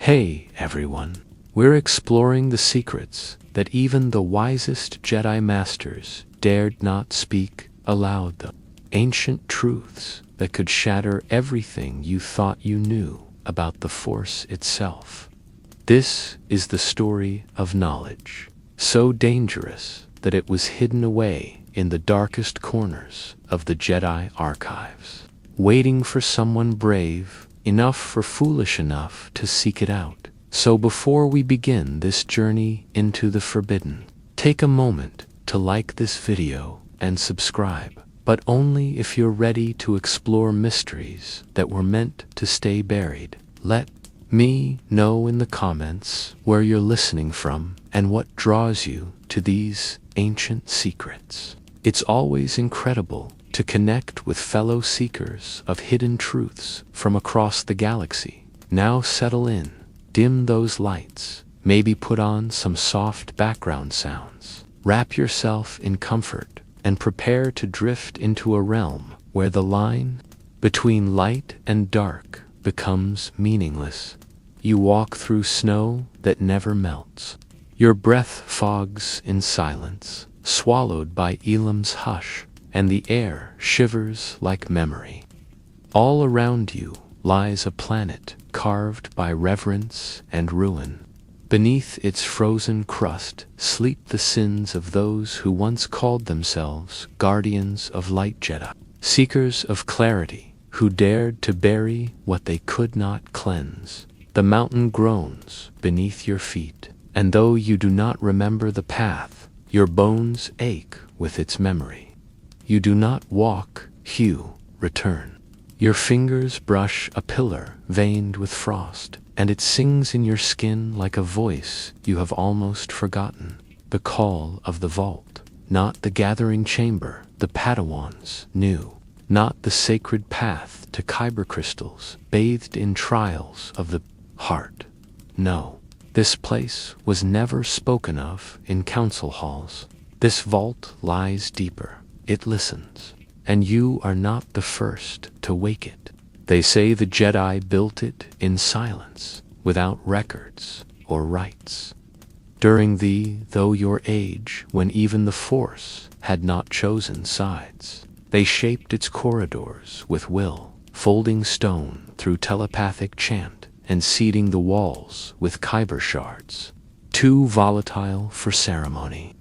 Hey everyone, we're exploring the secrets that even the wisest Jedi Masters dared not speak aloud, the ancient truths that could shatter everything you thought you knew about the Force itself. This is the story of knowledge, so dangerous that it was hidden away in the darkest corners of the Jedi archives, waiting for someone brave enough or foolish enough to seek it out. So before we begin this journey into the forbidden, take a moment to like this video and subscribe, but only if you're ready to explore mysteries that were meant to stay buried. Let me know in the comments where you're listening from and what draws you to these ancient secrets. It's always incredible to connect with fellow seekers of hidden truths from across the galaxy. Now settle in, dim those lights, maybe put on some soft background sounds. Wrap yourself in comfort and prepare to drift into a realm where the line between light and dark becomes meaningless. You walk through snow that never melts. Your breath fogs in silence, swallowed by Elam's hush, and the air shivers like memory. All around you lies a planet carved by reverence and ruin. Beneath its frozen crust sleep the sins of those who once called themselves guardians of light Jedi, seekers of clarity who dared to bury what they could not cleanse. The mountain groans beneath your feet, and though you do not remember the path, your bones ache with its memory. You do not walk, you return. Your fingers brush a pillar veined with frost, and it sings in your skin like a voice you have almost forgotten. The call of the vault, not the gathering chamber the Padawans knew, not the sacred path to kyber crystals bathed in trials of the heart. No, this place was never spoken of in council halls. This vault lies deeper. It listens, and you are not the first to wake it. They say the Jedi built it in silence, without records or rites. During though your age, when even the Force had not chosen sides, they shaped its corridors with will, folding stone through telepathic chant and seeding the walls with kyber shards, too volatile for ceremony.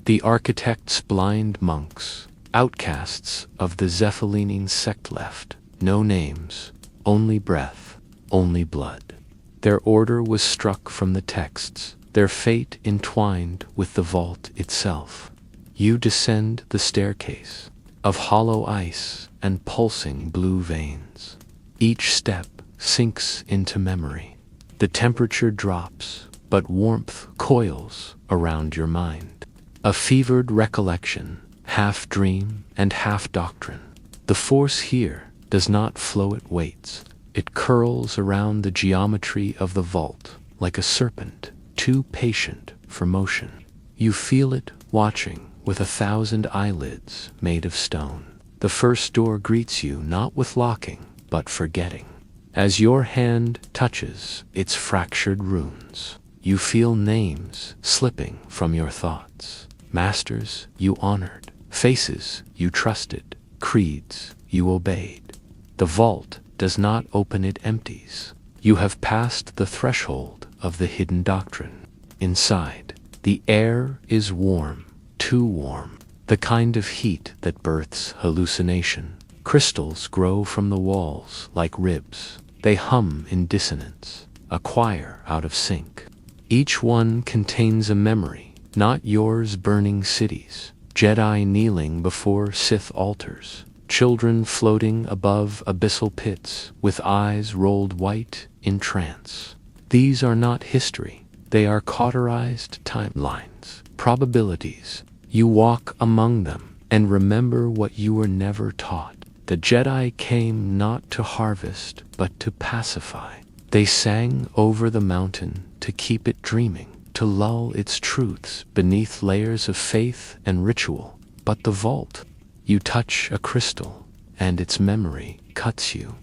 The architect's blind monks, outcasts of the Zephylinine sect, left no names, only breath, only blood. Their order was struck from the texts, their fate entwined with the vault itself. You descend the staircase of hollow ice and pulsing blue veins. Each step sinks into memory. The temperature drops, but warmth coils around your mind. A fevered recollection, half dream and half doctrine. The Force here does not flow at weights. It curls around the geometry of the vault like a serpent, too patient for motion. You feel it watching with 1,000 eyelids made of stone. The first door greets you not with locking, but forgetting. As your hand touches its fractured runes, you feel names slipping from your thoughts. Masters you honored, faces you trusted, creeds you obeyed. The vault does not open, it empties. You have passed the threshold of the hidden doctrine. Inside, the air is warm, too warm, the kind of heat that births hallucination. Crystals grow from the walls like ribs. They hum in dissonance, a choir out of sync. Each one contains a memory, not yours. Burning cities, Jedi kneeling before Sith altars, children floating above abyssal pits with eyes rolled white in trance. These are not history, they are cauterized timelines, probabilities. You walk among them and remember what you were never taught. The Jedi came not to harvest, but to pacify. They sang over the mountain to keep it dreaming, to lull its truths beneath layers of faith and ritual. But the vault, you touch a crystal, and its memory cuts you.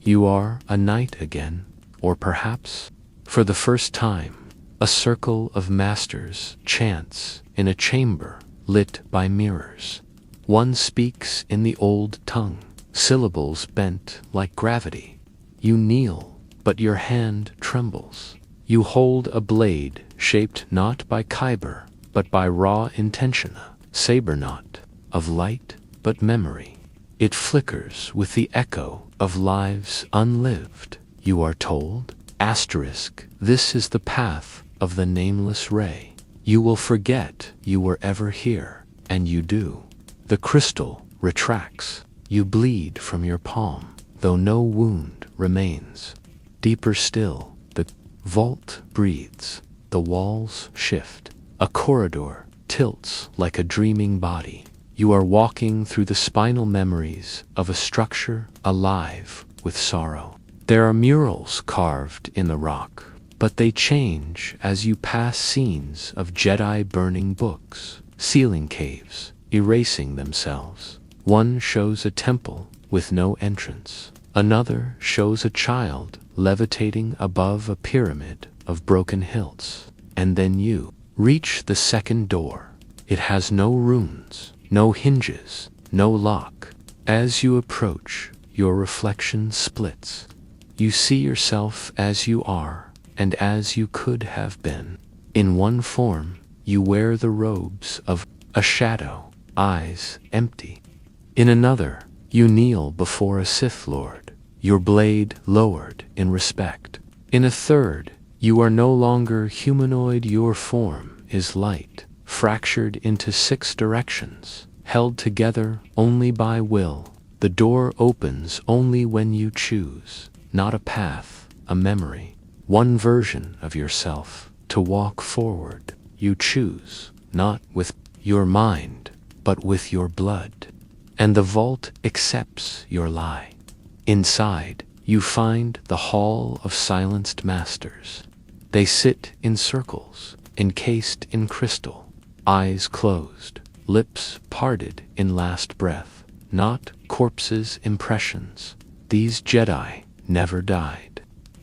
You are a knight again, or perhaps For the first time, a circle of masters chants in a chamber lit by mirrors. One speaks in the old tongue, syllables bent like gravity. You kneel, but your hand trembles. You hold a blade shaped not by Kyber, but by raw intention, a saber not of light, but memory. It flickers with the echo of lives unlived. You are told, asterisk, this is the path of the nameless ray. You will forget you were ever here, and you do. The crystal retracts. You bleed from your palm, though no wound remains. Deeper still, the vault breathes. The walls shift. A corridor tilts like a dreaming body. You are walking through the spinal memories of a structure alive with sorrow. There are murals carved in the rock, but they change as you pass scenes of Jedi burning books, ceiling caves, erasing themselves. One shows a temple with no entrance. Another shows a child levitating above a pyramid of broken hilts. And then you reach the second door. It has no runes, no hinges, no lock. As you approach, your reflection splits. You see yourself as you are and as you could have been. In one form, you wear the robes of a shadow, eyes empty. In another, you kneel before a Sith Lord, your blade lowered in respect. In a third, you are no longer humanoid, your form is light, fractured into 6 directions, held together only by will. The door opens only when you choose, not a path, a memory, one version of yourself to walk forward. You choose, not with your mind, but with your blood. And the vault accepts your lie. Inside, you find the Hall of Silenced Masters. They sit in circles, encased in crystal, eyes closed, lips parted in last breath. Not corpses' impressions. These Jedi never died.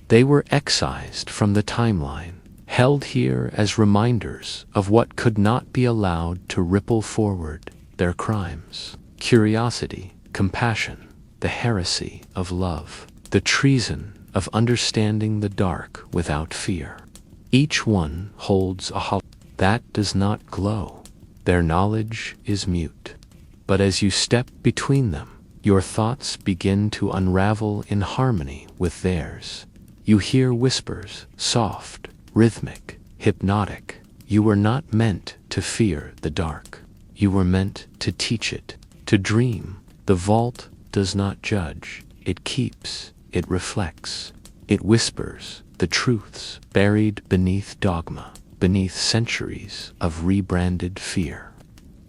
They were excised from the timeline, held here as reminders of what could not be allowed to ripple forward: their crimes, curiosity, compassion, the heresy of love, the treason of understanding the dark without fear. Each one holds a hollow that does not glow. Their knowledge is mute. But as you step between them, your thoughts begin to unravel in harmony with theirs. You hear whispers, soft, rhythmic, hypnotic. You were not meant to fear the dark. You were meant to teach it, to dream. The vault does not judge. It keeps, it reflects. It whispers the truths buried beneath dogma, beneath centuries of rebranded fear.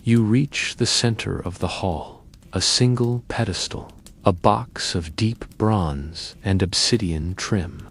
You reach the center of the hall, a single pedestal, a box of deep bronze and obsidian trim.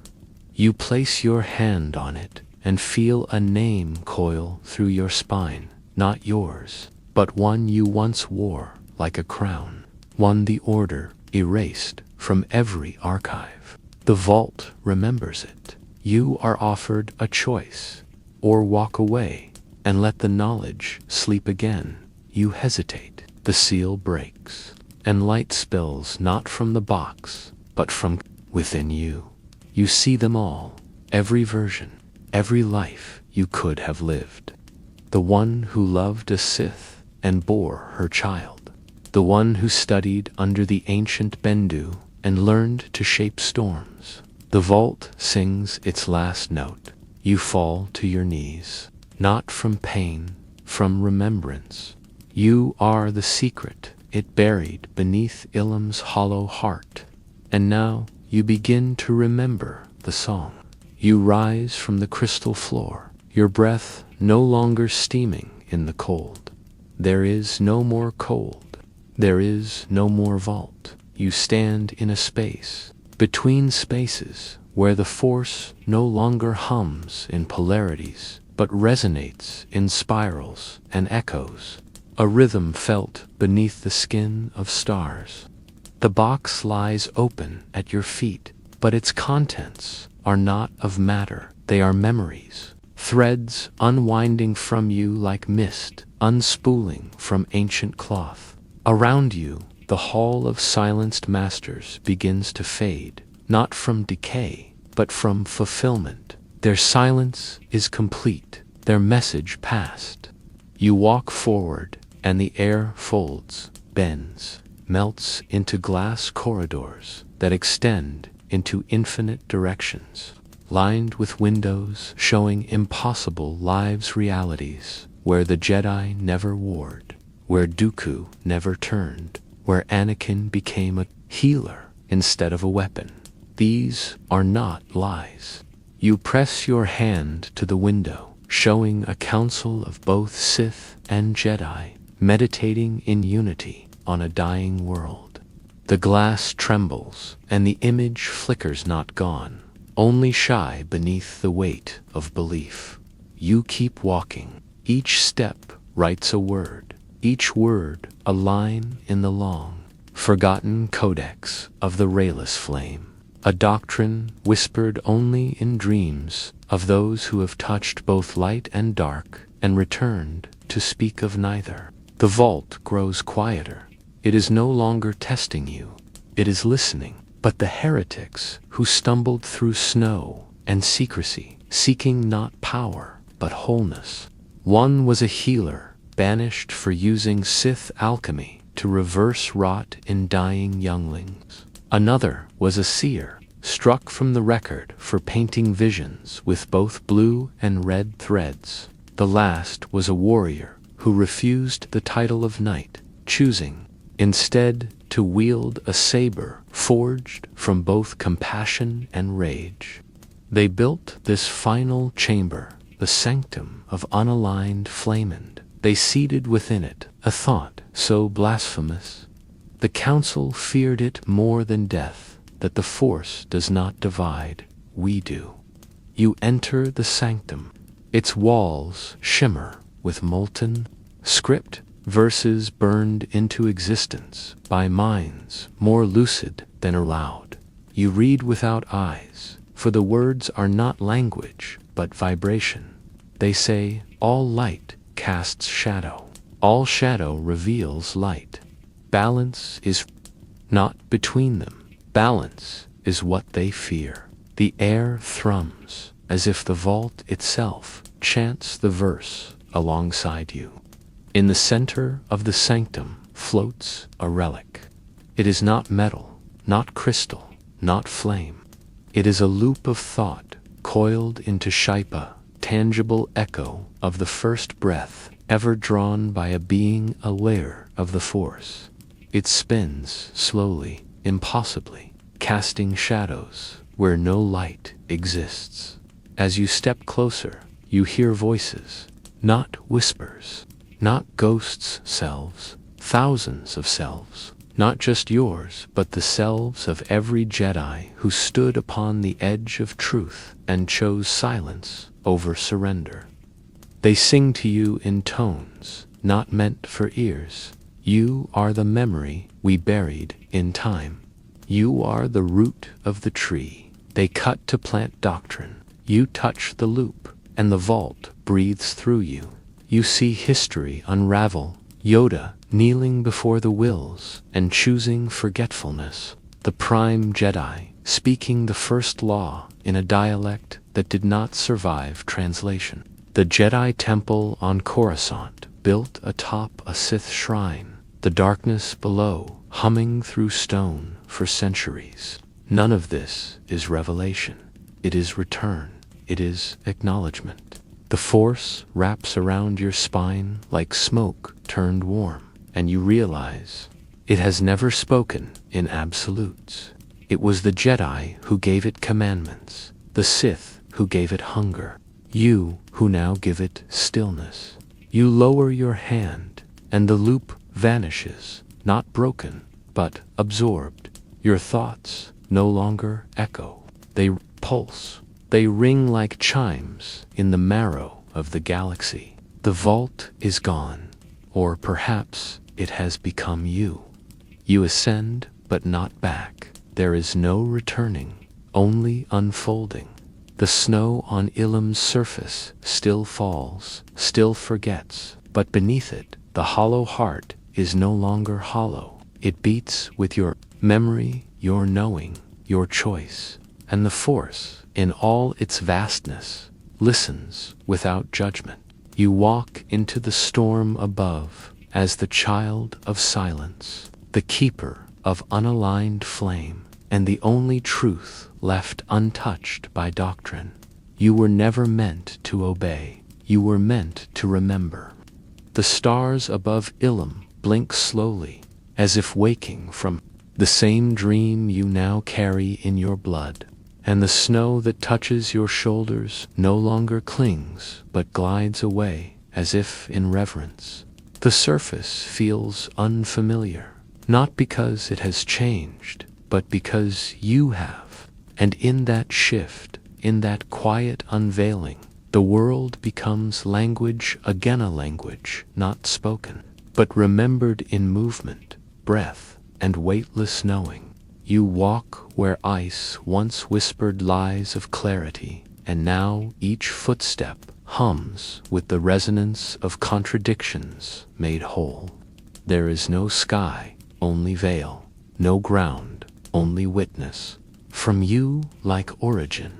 You place your hand on it and feel a name coil through your spine, not yours, but one you once wore like a crown, one the Order erased from every archive. The vault remembers it. You are offered a choice: or walk away and let the knowledge sleep again. You hesitate. The seal breaks, and light spills not from the box, but from within you. You see them all, every version, every life you could have lived. The one who loved a Sith and bore her child. The one who studied under the ancient Bendu and learned to shape storms. The vault sings its last note. You fall to your knees, not from pain, from remembrance. You are the secret it buried beneath Ilum's hollow heart. And now you begin to remember the song. You rise from the crystal floor, your breath no longer steaming in the cold. There is no more cold. There is no more vault. You stand in a space, between spaces, where the Force no longer hums in polarities, but resonates in spirals and echoes. A rhythm felt beneath the skin of stars. The box lies open at your feet, but its contents are not of matter, they are memories. Threads unwinding from you like mist, unspooling from ancient cloth. Around you, the hall of silenced masters begins to fade, not from decay, but from fulfillment. Their silence is complete, their message past. You walk forward, and the air folds, bends, melts into glass corridors that extend into infinite directions, lined with windows showing impossible lives' realities, where the Jedi never warred, where Dooku never turned, where Anakin became a healer instead of a weapon. These are not lies. You press your hand to the window, showing a council of both Sith and Jedi, meditating in unity on a dying world. The glass trembles, and the image flickers, not gone, only shy beneath the weight of belief. You keep walking. Each step writes a word, each word a line in the long, forgotten codex of the rayless flame. A doctrine whispered only in dreams of those who have touched both light and dark and returned to speak of neither. The vault grows quieter. It is no longer testing you. It is listening. But the heretics who stumbled through snow and secrecy, seeking not power, but wholeness. One was a healer, banished for using Sith alchemy to reverse rot in dying younglings. Another was a seer, struck from the record for painting visions with both blue and red threads. The last was a warrior who refused the title of knight, choosing, instead, to wield a saber forged from both compassion and rage. They built this final chamber, the sanctum of unaligned flamend. They seated within it a thought so blasphemous. The council feared it more than death, that the Force does not divide, we do. You enter the sanctum. Its walls shimmer with molten script, verses burned into existence by minds more lucid than aloud. You read without eyes, for the words are not language, but vibration. They say, all light casts shadow. All shadow reveals light. Balance is not between them. Balance is what they fear. The air thrums, as if the vault itself chants the verse alongside you. In the center of the sanctum floats a relic. It is not metal, not crystal, not flame. It is a loop of thought, coiled into Shaipa, tangible echo of the first breath ever drawn by a being aware of the Force. It spins slowly, impossibly, casting shadows where no light exists. As you step closer, you hear voices, not whispers, not ghosts' selves, thousands of selves, not just yours, but the selves of every Jedi who stood upon the edge of truth and chose silence over surrender. They sing to you in tones not meant for ears. You are the memory we buried in time. You are the root of the tree they cut to plant doctrine. You touch the loop, and the vault breathes through you. You see history unravel, Yoda kneeling before the wills and choosing forgetfulness, the prime Jedi speaking the first law in a dialect that did not survive translation. The Jedi temple on Coruscant, built atop a Sith shrine, the darkness below humming through stone for centuries. None of this is revelation. It is return. It is acknowledgement. The Force wraps around your spine like smoke turned warm, and you realize it has never spoken in absolutes. It was the Jedi who gave it commandments, the Sith who gave it hunger, you who now give it stillness. You lower your hand, and the loop vanishes, not broken, but absorbed. Your thoughts no longer echo. They pulse. They ring like chimes in the marrow of the galaxy. The vault is gone, or perhaps it has become you. You ascend, but not back. There is no returning. only unfolding. The snow on Ilum's surface still falls, still forgets, but beneath it, the hollow heart is no longer hollow. It beats with your memory, your knowing, your choice, and the Force, in all its vastness, listens without judgment. You walk into the storm above as the child of silence, the keeper of unaligned flame, and the only truth left untouched by doctrine. You were never meant to obey. You were meant to remember. The stars above Ilum blink slowly, as if waking from the same dream you now carry in your blood. And the snow that touches your shoulders no longer clings, but glides away, as if in reverence. The surface feels unfamiliar, not because it has changed, but because you have. And in that shift, in that quiet unveiling, the world becomes language again, a language not spoken, but remembered in movement, breath, and weightless knowing. You walk where ice once whispered lies of clarity, and now each footstep hums with the resonance of contradictions made whole. There is no sky, only veil, no ground, only witness. From you, like origin,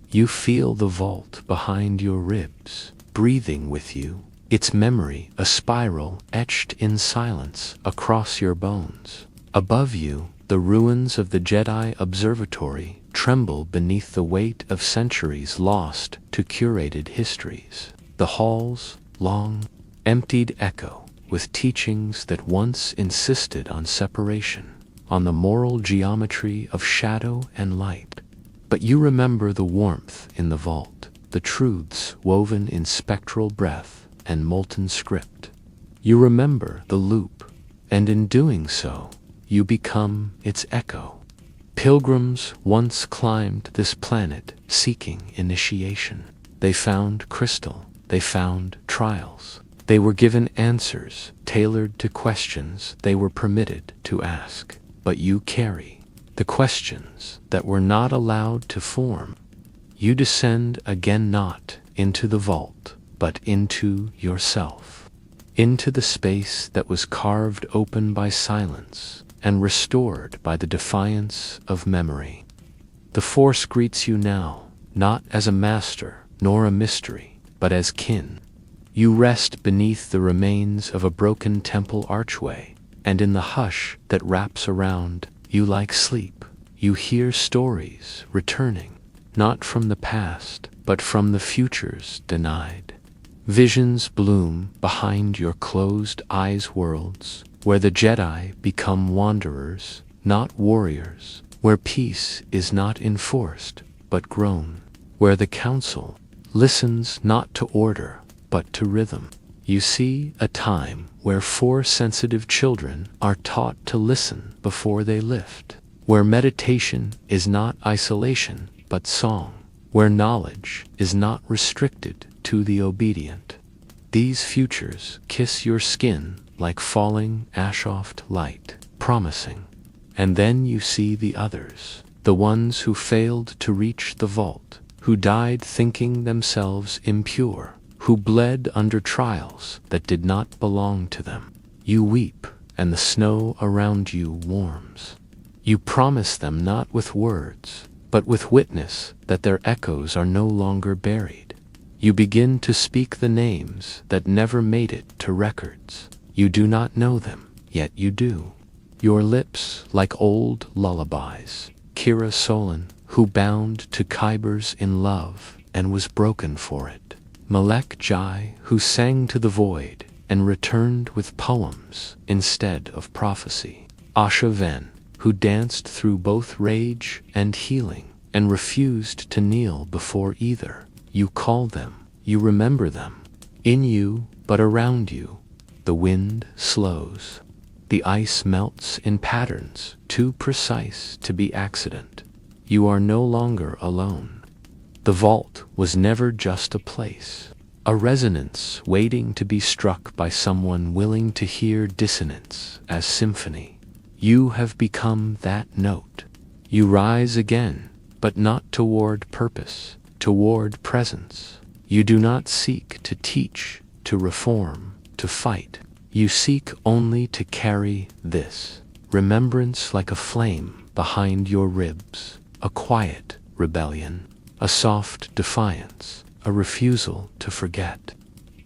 you feel the vault behind your ribs, breathing with you, its memory a spiral etched in silence across your bones. Above you, the ruins of the Jedi Observatory tremble beneath the weight of centuries lost to curated histories. The halls, long, emptied, echo with teachings that once insisted on separation, on the moral geometry of shadow and light. But you remember the warmth in the vault, the truths woven in spectral breath and molten script. You remember the loop, and in doing so, you become its echo. Pilgrims once climbed this planet seeking initiation. They found crystal, they found trials. They were given answers tailored to questions they were permitted to ask. But you carry the questions that were not allowed to form. You descend again, not into the vault, but into yourself, into the space that was carved open by silence and restored by the defiance of memory. The Force greets you now, not as a master nor a mystery, but as kin. You rest beneath the remains of a broken temple archway, and in the hush that wraps around you like sleep, you hear stories returning, not from the past, but from the futures denied. Visions bloom behind your closed eyes, worlds where the Jedi become wanderers, not warriors, where peace is not enforced, but grown, where the Council listens not to order, but to rhythm. You see a time where Force-sensitive children are taught to listen before they lift, where meditation is not isolation, but song, where knowledge is not restricted to the obedient. These futures kiss your skin like falling ash-oft light, promising. And then you see the others, the ones who failed to reach the vault, who died thinking themselves impure, who bled under trials that did not belong to them. You weep, and the snow around you warms. You promise them not with words, but with witness that their echoes are no longer buried. You begin to speak the names that never made it to records. You do not know them, yet you do. Your lips like old lullabies. Kira Solon, who bound to Kybers in love and was broken for it. Malek Jai, who sang to the void and returned with poems instead of prophecy. Asha Ven, who danced through both rage and healing and refused to kneel before either. You call them, you remember them. In you, but around you, the wind slows. The ice melts in patterns too precise to be accident. You are no longer alone. The vault was never just a place, a resonance waiting to be struck by someone willing to hear dissonance as symphony. You have become that note. You rise again, but not toward purpose, toward presence. You do not seek to teach, to reform, to fight. You seek only to carry this remembrance like a flame behind your ribs, a quiet rebellion, a soft defiance, a refusal to forget.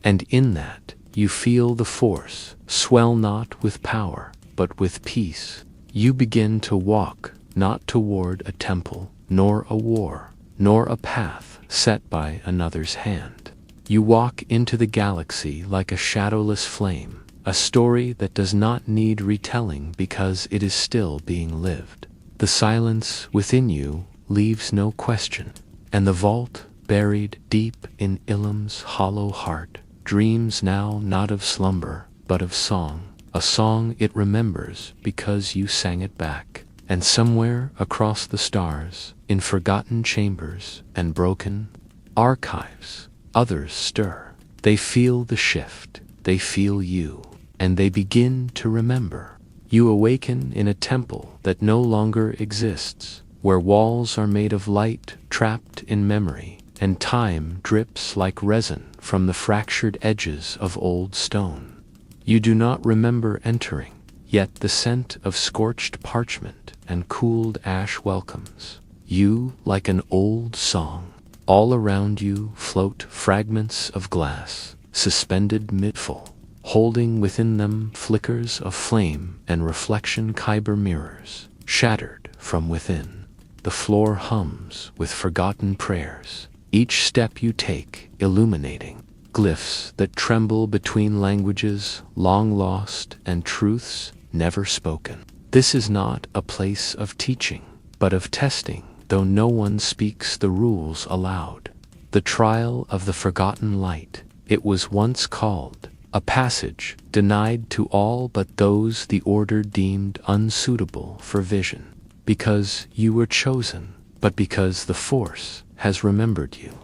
And in that, you feel the force swell not with power, but with peace. You begin to walk not toward a temple, nor a war, nor a path set by another's hand. You walk into the galaxy like a shadowless flame, a story that does not need retelling because it is still being lived. The silence within you leaves no question, and the vault, buried deep in Ilum's hollow heart, dreams now not of slumber, but of song, a song it remembers because you sang it back. And somewhere across the stars, in forgotten chambers and broken archives, others stir. They feel the shift, they feel you, and they begin to remember. You awaken in a temple that no longer exists, where walls are made of light trapped in memory, and time drips like resin from the fractured edges of old stone. You do not remember entering, yet the scent of scorched parchment and cooled ash welcomes you like an old song. All around you float fragments of glass, suspended mid-full, holding within them flickers of flame and reflection Kyber mirrors, shattered from within. The floor hums with forgotten prayers, each step you take illuminating glyphs that tremble between languages long lost and truths never spoken. This is not a place of teaching, but of testing, though no one speaks the rules aloud. The trial of the forgotten light, it was once called, a passage denied to all but those the order deemed unsuitable for vision, because you were chosen, but because the Force has remembered you.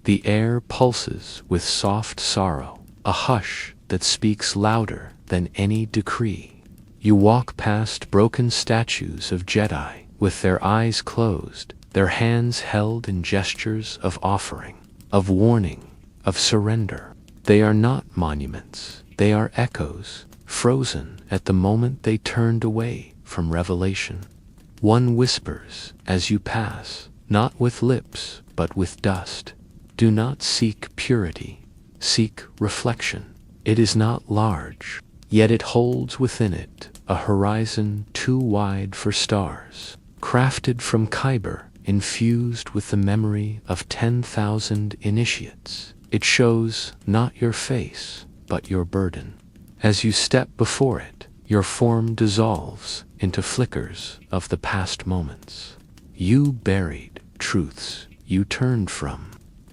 The air pulses with soft sorrow, a hush that speaks louder than any decree. You walk past broken statues of Jedi, with their eyes closed, their hands held in gestures of offering, of warning, of surrender. They are not monuments, they are echoes, frozen at the moment they turned away from revelation. One whispers as you pass, not with lips, but with dust. Do not seek purity, seek reflection. It is not large, yet it holds within it a horizon too wide for stars, crafted from Kyber, infused with the memory of 10,000 initiates. It shows not your face, but your burden. As you step before it, your form dissolves into flickers of the past moments. You buried truths you turned from.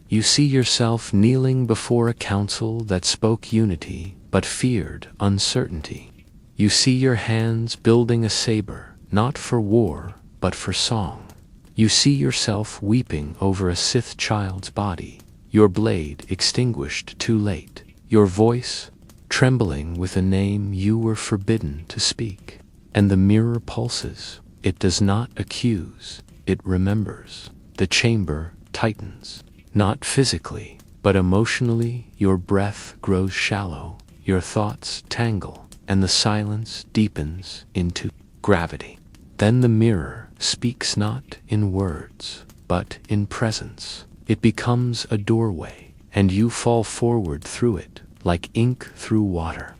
You see yourself kneeling before a council that spoke unity but feared uncertainty. You see your hands building a saber, not for war, but for song. You see yourself weeping over a Sith child's body, your blade extinguished too late, your voice trembling with a name you were forbidden to speak. And the mirror pulses. It does not accuse, it remembers. The chamber tightens, not physically, but emotionally. Your breath grows shallow, your thoughts tangle, and the silence deepens into gravity. Then the mirror speaks not in words, but in presence. It becomes a doorway, and you fall forward through it, like ink through water.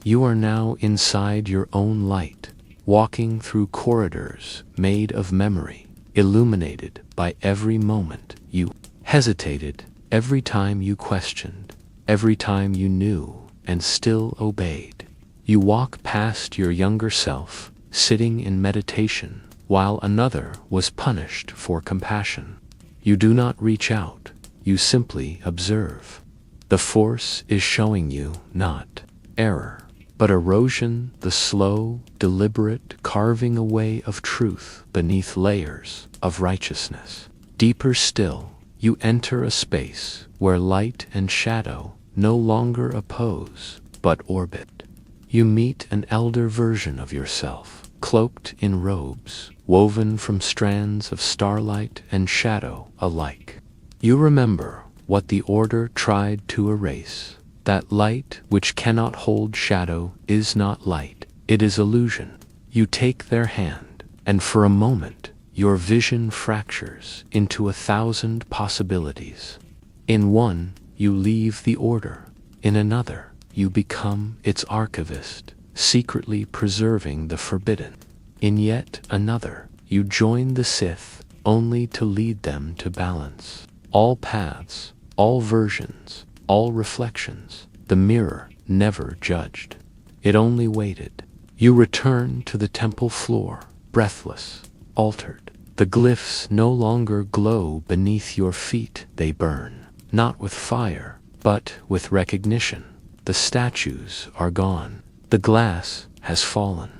You are now inside your own light, walking through corridors made of memory, illuminated by every moment you hesitated, every time you questioned, every time you knew and still obeyed. You walk past your younger self, sitting in meditation, while another was punished for compassion. You do not reach out, you simply observe. The Force is showing you not error, but erosion, the slow, deliberate carving away of truth beneath layers of righteousness. Deeper still, you enter a space where light and shadow no longer oppose, but orbit. You meet an elder version of yourself, cloaked in robes, woven from strands of starlight and shadow alike. You remember what the Order tried to erase. That light which cannot hold shadow is not light, it is illusion. You take their hand, and for a moment, your vision fractures into 1,000 possibilities. In one, you leave the Order. In another, you become its archivist, secretly preserving the forbidden. In yet another, you join the Sith, only to lead them to balance. All paths, all versions, all reflections, the mirror never judged. It only waited. You return to the temple floor, breathless, altered. The glyphs no longer glow beneath your feet, they burn, not with fire, but with recognition. The statues are gone. The glass has fallen,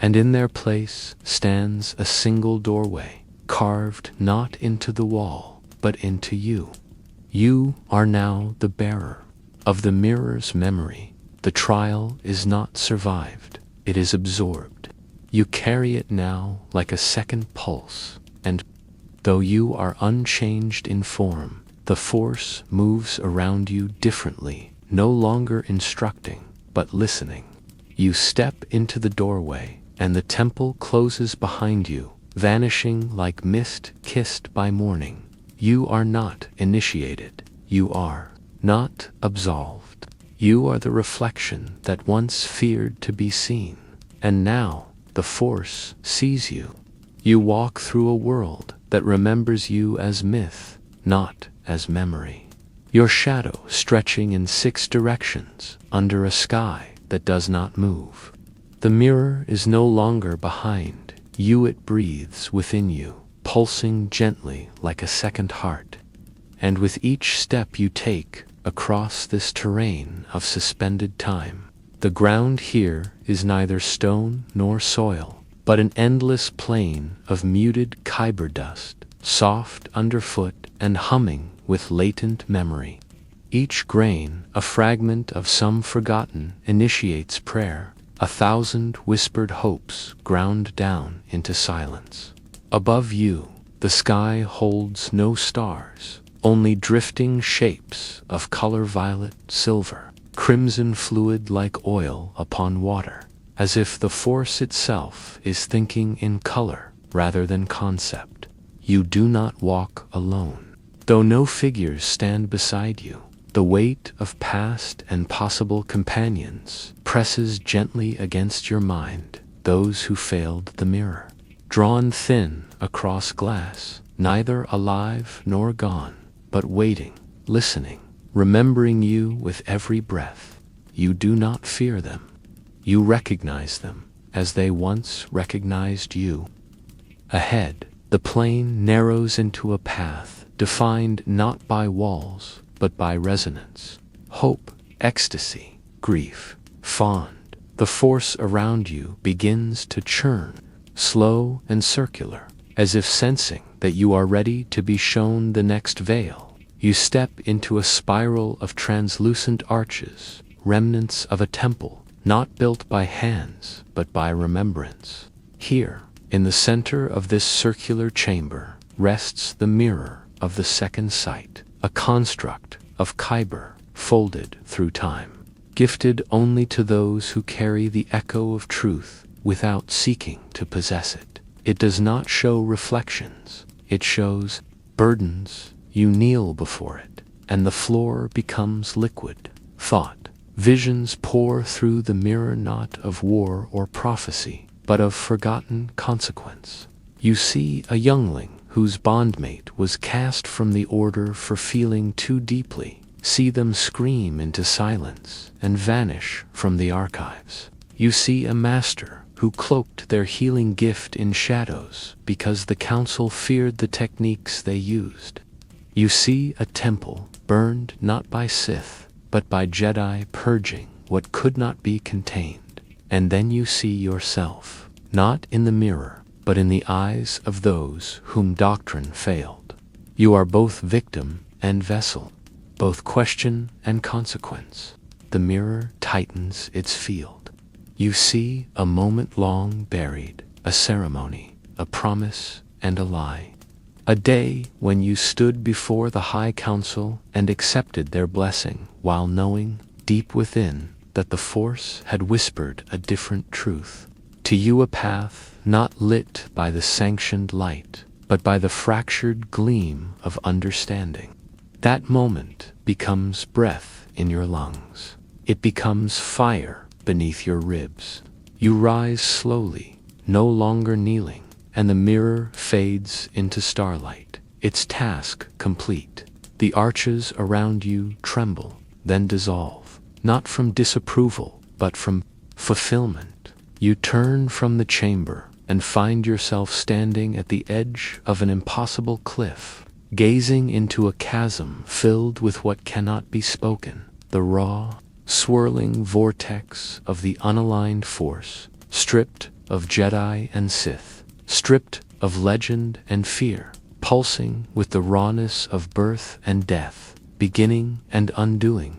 and in their place stands a single doorway, carved not into the wall, but into you. You are now the bearer of the mirror's memory. The trial is not survived, it is absorbed. You carry it now like a second pulse, and though you are unchanged in form, the Force moves around you differently, no longer instructing, but listening. You step into the doorway, and the temple closes behind you, vanishing like mist kissed by morning. You are not initiated. You are not absolved. You are the reflection that once feared to be seen, and now the Force sees you. You walk through a world that remembers you as myth, not as memory. Your shadow stretching in 6 directions under a sky that does not move. The mirror is no longer behind you, it breathes within you, pulsing gently like a second heart. And with each step you take across this terrain of suspended time, the ground here is neither stone nor soil, but an endless plain of muted kyber dust, soft underfoot and humming with latent memory. Each grain, a fragment of some forgotten, initiates prayer, 1,000 whispered hopes ground down into silence. Above you, the sky holds no stars, only drifting shapes of color violet, silver, crimson fluid like oil upon water, as if the Force itself is thinking in color rather than concept. You do not walk alone. Though no figures stand beside you, the weight of past and possible companions presses gently against your mind, those who failed the mirror. Drawn thin across glass, neither alive nor gone, but waiting, listening, remembering you with every breath. You do not fear them. You recognize them as they once recognized you. Ahead, the plain narrows into a path defined not by walls, but by resonance. Hope, ecstasy, grief, fond. The Force around you begins to churn, slow and circular, as if sensing that you are ready to be shown the next veil. You step into a spiral of translucent arches, remnants of a temple, not built by hands, but by remembrance. Here, in the center of this circular chamber, rests the mirror of the second sight, a construct of kyber folded through time, gifted only to those who carry the echo of truth without seeking to possess it. It does not show reflections, it shows burdens. You kneel before it, and the floor becomes liquid. Thought, visions pour through the mirror, not of war or prophecy, but of forgotten consequence. You see a youngling whose bondmate was cast from the Order for feeling too deeply. See them scream into silence and vanish from the archives. You see a master who cloaked their healing gift in shadows because the Council feared the techniques they used. You see a temple burned not by Sith, but by Jedi purging what could not be contained. And then you see yourself, not in the mirror, but in the eyes of those whom doctrine failed. You are both victim and vessel, both question and consequence. The mirror tightens its field. You see a moment long buried, a ceremony, a promise and a lie. A day when you stood before the High Council and accepted their blessing, while knowing, deep within, that the Force had whispered a different truth. To you a path not lit by the sanctioned light, but by the fractured gleam of understanding. That moment becomes breath in your lungs. It becomes fire beneath your ribs. You rise slowly, no longer kneeling, and the mirror fades into starlight, its task complete. The arches around you tremble, then dissolve, not from disapproval, but from fulfillment. You turn from the chamber and find yourself standing at the edge of an impossible cliff, gazing into a chasm filled with what cannot be spoken, the raw, swirling vortex of the unaligned Force, stripped of Jedi and Sith, stripped of legend and fear, pulsing with the rawness of birth and death, beginning and undoing,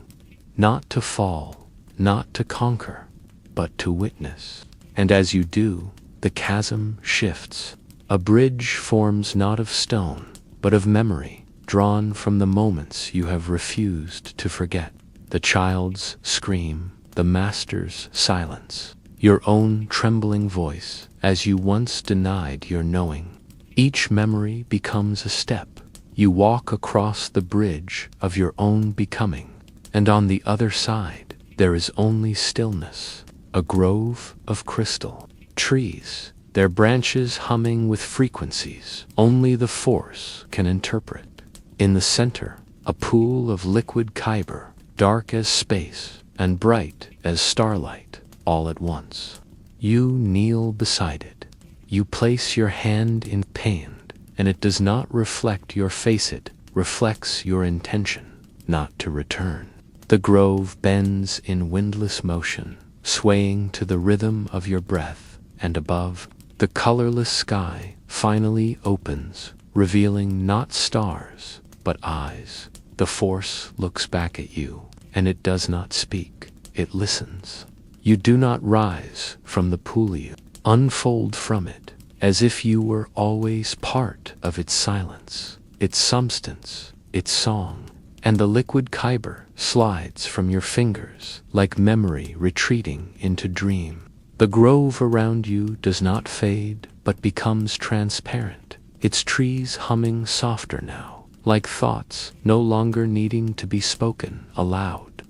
not to fall, not to conquer, but to witness. And as you do, the chasm shifts. A bridge forms not of stone, but of memory, drawn from the moments you have refused to forget. The child's scream, the master's silence, your own trembling voice, as you once denied your knowing. Each memory becomes a step. You walk across the bridge of your own becoming, and on the other side, there is only stillness, a grove of crystal, trees, their branches humming with frequencies only the Force can interpret. In the center, a pool of liquid kyber, dark as space and bright as starlight, all at once. You kneel beside it. You place your hand in pain, and it does not reflect your face, it reflects your intention, not to return. The grove bends in windless motion, swaying to the rhythm of your breath, and above, the colorless sky finally opens, revealing not stars, but eyes. The Force looks back at you, and it does not speak, it listens. You do not rise from the pool, you unfold from it, as if you were always part of its silence, its substance, its song, and the liquid kyber slides from your fingers like memory retreating into dream. The grove around you does not fade, but becomes transparent, its trees humming softer now, like thoughts no longer needing to be spoken aloud.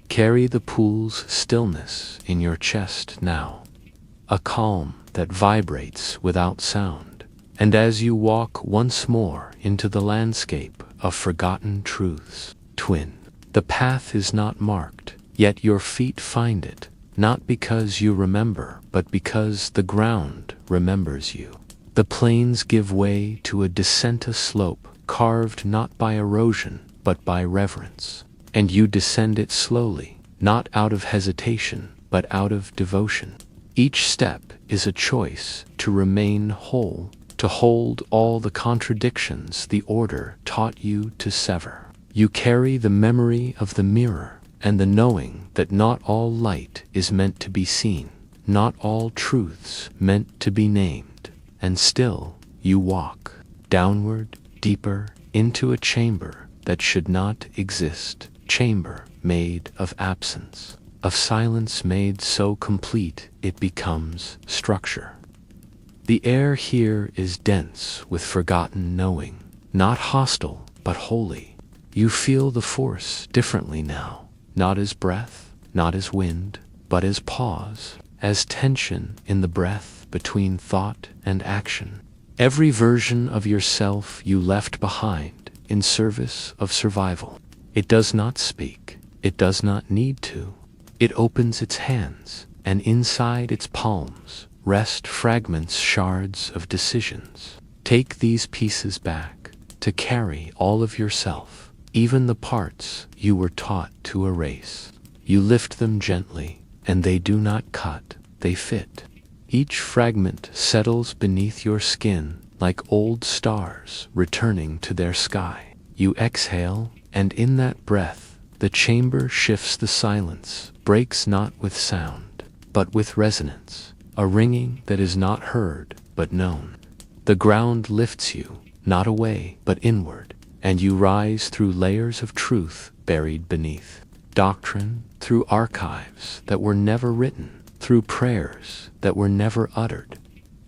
Carry the pool's stillness in your chest now, a calm that vibrates without sound. And as you walk once more into the landscape of forgotten truths, twin, the path is not marked, yet your feet find it, not because you remember, but because the ground remembers you. The plains give way to a descent, a slope carved not by erosion, but by reverence. And you descend it slowly, not out of hesitation, but out of devotion. Each step is a choice to remain whole, to hold all the contradictions the order taught you to sever. You carry the memory of the mirror, and the knowing that not all light is meant to be seen, not all truths meant to be named. And still, you walk, downward, deeper, into a chamber that should not exist, chamber made of absence, of silence made so complete it becomes structure. The air here is dense with forgotten knowing, not hostile, but holy. You feel the Force differently now, not as breath, not as wind, but as pause, as tension in the breath between thought and action. Every version of yourself you left behind in service of survival. It does not speak, it does not need to. It opens its hands, and inside its palms rest fragments, shards of decisions. Take these pieces back to carry all of yourself, even the parts you were taught to erase. You lift them gently, and they do not cut, they fit. Each fragment settles beneath your skin like old stars returning to their sky. You exhale, and in that breath, the chamber shifts. The silence breaks not with sound, but with resonance, a ringing that is not heard but known. The ground lifts you, not away, but inward, and you rise through layers of truth buried beneath. Doctrine through archives that were never written, through prayers that were never uttered.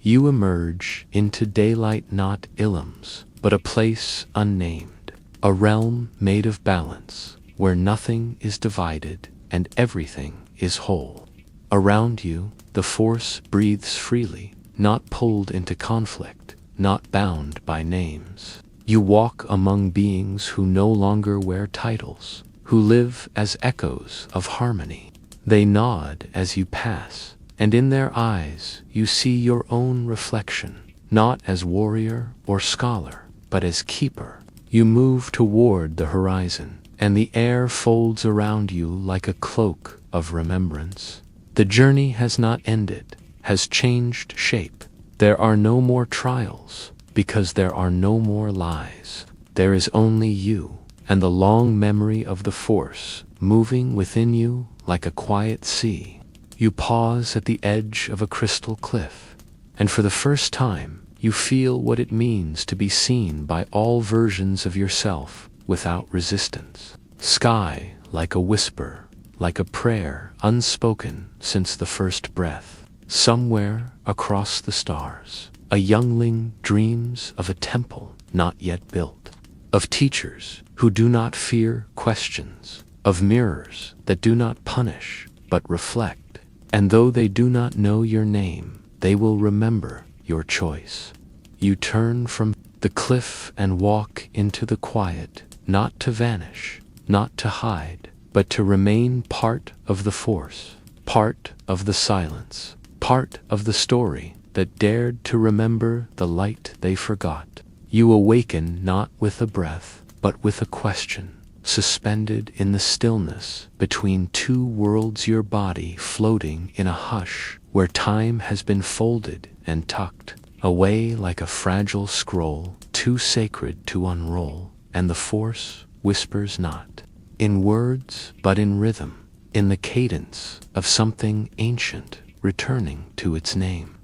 You emerge into daylight, not ilms, but a place unnamed, a realm made of balance, where nothing is divided and everything is whole. Around you, the Force breathes freely, not pulled into conflict, not bound by names. You walk among beings who no longer wear titles, who live as echoes of harmony. They nod as you pass, and in their eyes you see your own reflection, not as warrior or scholar, but as keeper. You move toward the horizon, and the air folds around you like a cloak of remembrance. The journey has not ended, has changed shape. There are no more trials, because there are no more lies. There is only you, and the long memory of the Force moving within you like a quiet sea. You pause at the edge of a crystal cliff, and for the first time, you feel what it means to be seen by all versions of yourself without resistance. Sky like a whisper, like a prayer unspoken since the first breath. Somewhere across the stars, a youngling dreams of a temple not yet built, of teachers who do not fear questions, of mirrors that do not punish but reflect. And though they do not know your name, they will remember your choice. You turn from the cliff and walk into the quiet, not to vanish, not to hide, but to remain part of the Force, part of the silence, part of the story that dared to remember the light they forgot. You awaken not with a breath, but with a question, suspended in the stillness between two worlds, your body floating in a hush where time has been folded and tucked away like a fragile scroll, too sacred to unroll, and the Force whispers not in words but in rhythm, in the cadence of something ancient returning to its name.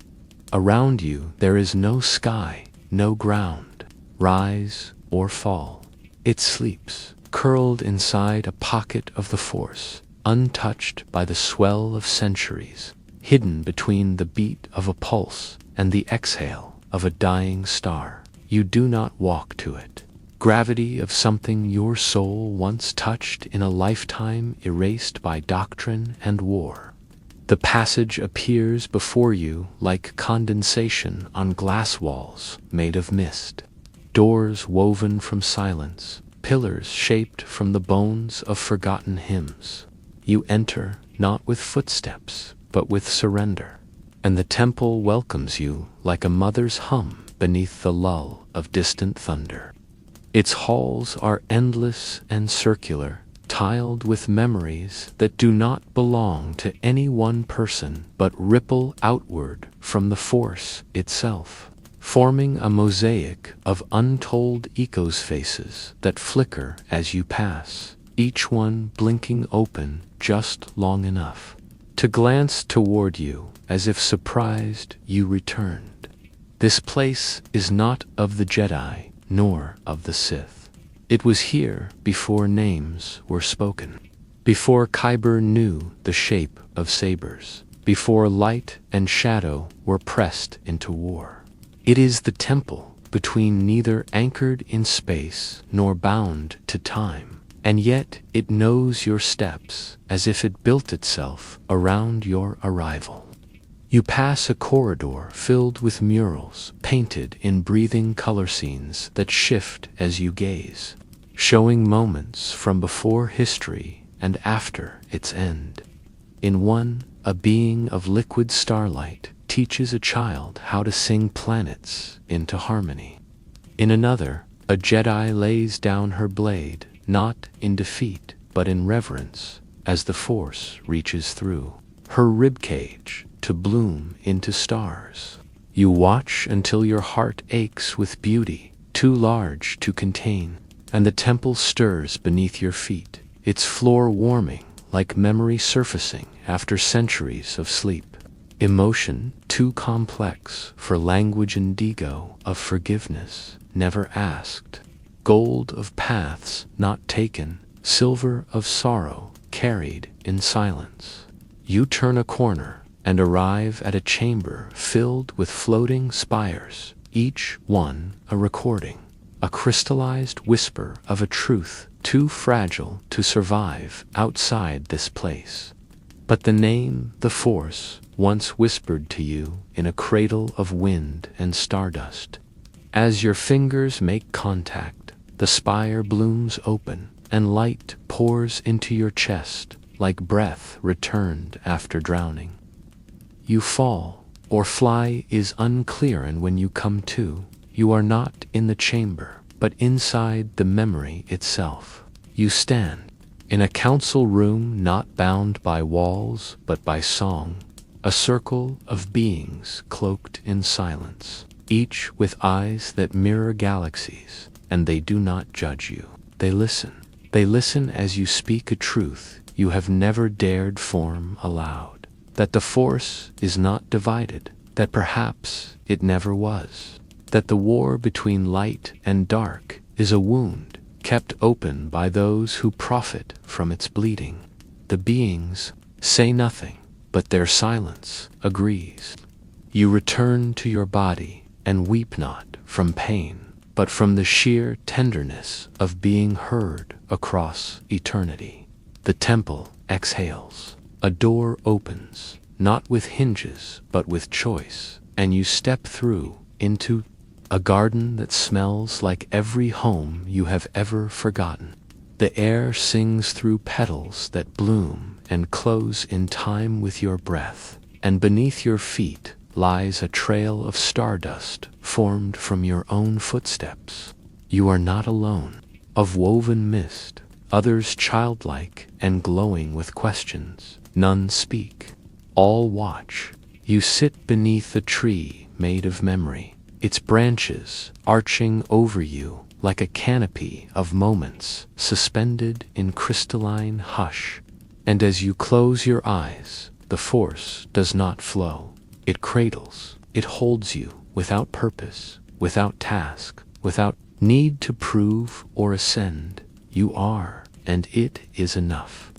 Around you there is no sky, no ground, rise or fall. It sleeps, curled inside a pocket of the Force, untouched by the swell of centuries, hidden between the beat of a pulse and the exhale of a dying star. You do not walk to it. Gravity of something your soul once touched in a lifetime erased by doctrine and war. The passage appears before you like condensation on glass walls made of mist. Doors woven from silence, pillars shaped from the bones of forgotten hymns. You enter not with footsteps, but with surrender, and the temple welcomes you like a mother's hum beneath the lull of distant thunder. Its halls are endless and circular, tiled with memories that do not belong to any one person but ripple outward from the Force itself, forming a mosaic of untold echoes, faces that flicker as you pass, each one blinking open just long enough to glance toward you as if surprised you returned. This place is not of the Jedi, nor of the Sith. It was here before names were spoken, before Kyber knew the shape of sabers, before light and shadow were pressed into war. It is the temple between neither anchored in space nor bound to time, and yet it knows your steps as if it built itself around your arrival. You pass a corridor filled with murals painted in breathing color scenes that shift as you gaze, showing moments from before history and after its end. In one, a being of liquid starlight teaches a child how to sing planets into harmony. In another, a Jedi lays down her blade, not in defeat, but in reverence, as the Force reaches through her ribcage to bloom into stars. You watch until your heart aches with beauty, too large to contain, and the temple stirs beneath your feet, its floor warming like memory surfacing after centuries of sleep. Emotion too complex for language, indigo of forgiveness never asked, gold of paths not taken, silver of sorrow carried in silence. You turn a corner and arrive at a chamber filled with floating spires, each one a recording, a crystallized whisper of a truth too fragile to survive outside this place. But the name, the Force, once whispered to you in a cradle of wind and stardust. As your fingers make contact, the spire blooms open and light pours into your chest like breath returned after drowning. You fall or fly is unclear, and when you come to, you are not in the chamber, but inside the memory itself. You stand in a council room not bound by walls but by song, a circle of beings cloaked in silence, each with eyes that mirror galaxies, and they do not judge you. They listen. They listen as you speak a truth you have never dared form aloud, that the Force is not divided, that perhaps it never was, that the war between light and dark is a wound kept open by those who profit from its bleeding. The beings say nothing, but their silence agrees. You return to your body and weep not from pain, but from the sheer tenderness of being heard across eternity. The temple exhales. A door opens, not with hinges but with choice, and you step through into a garden that smells like every home you have ever forgotten. The air sings through petals that bloom and close in time with your breath, and beneath your feet lies a trail of stardust formed from your own footsteps. You are not alone. Of woven mist, others childlike and glowing with questions, none speak. All watch. You sit beneath a tree made of memory, its branches arching over you like a canopy of moments suspended in crystalline hush. And as you close your eyes, the Force does not flow. It cradles. It holds you without purpose, without task, without need to prove or ascend. You are, and it is enough.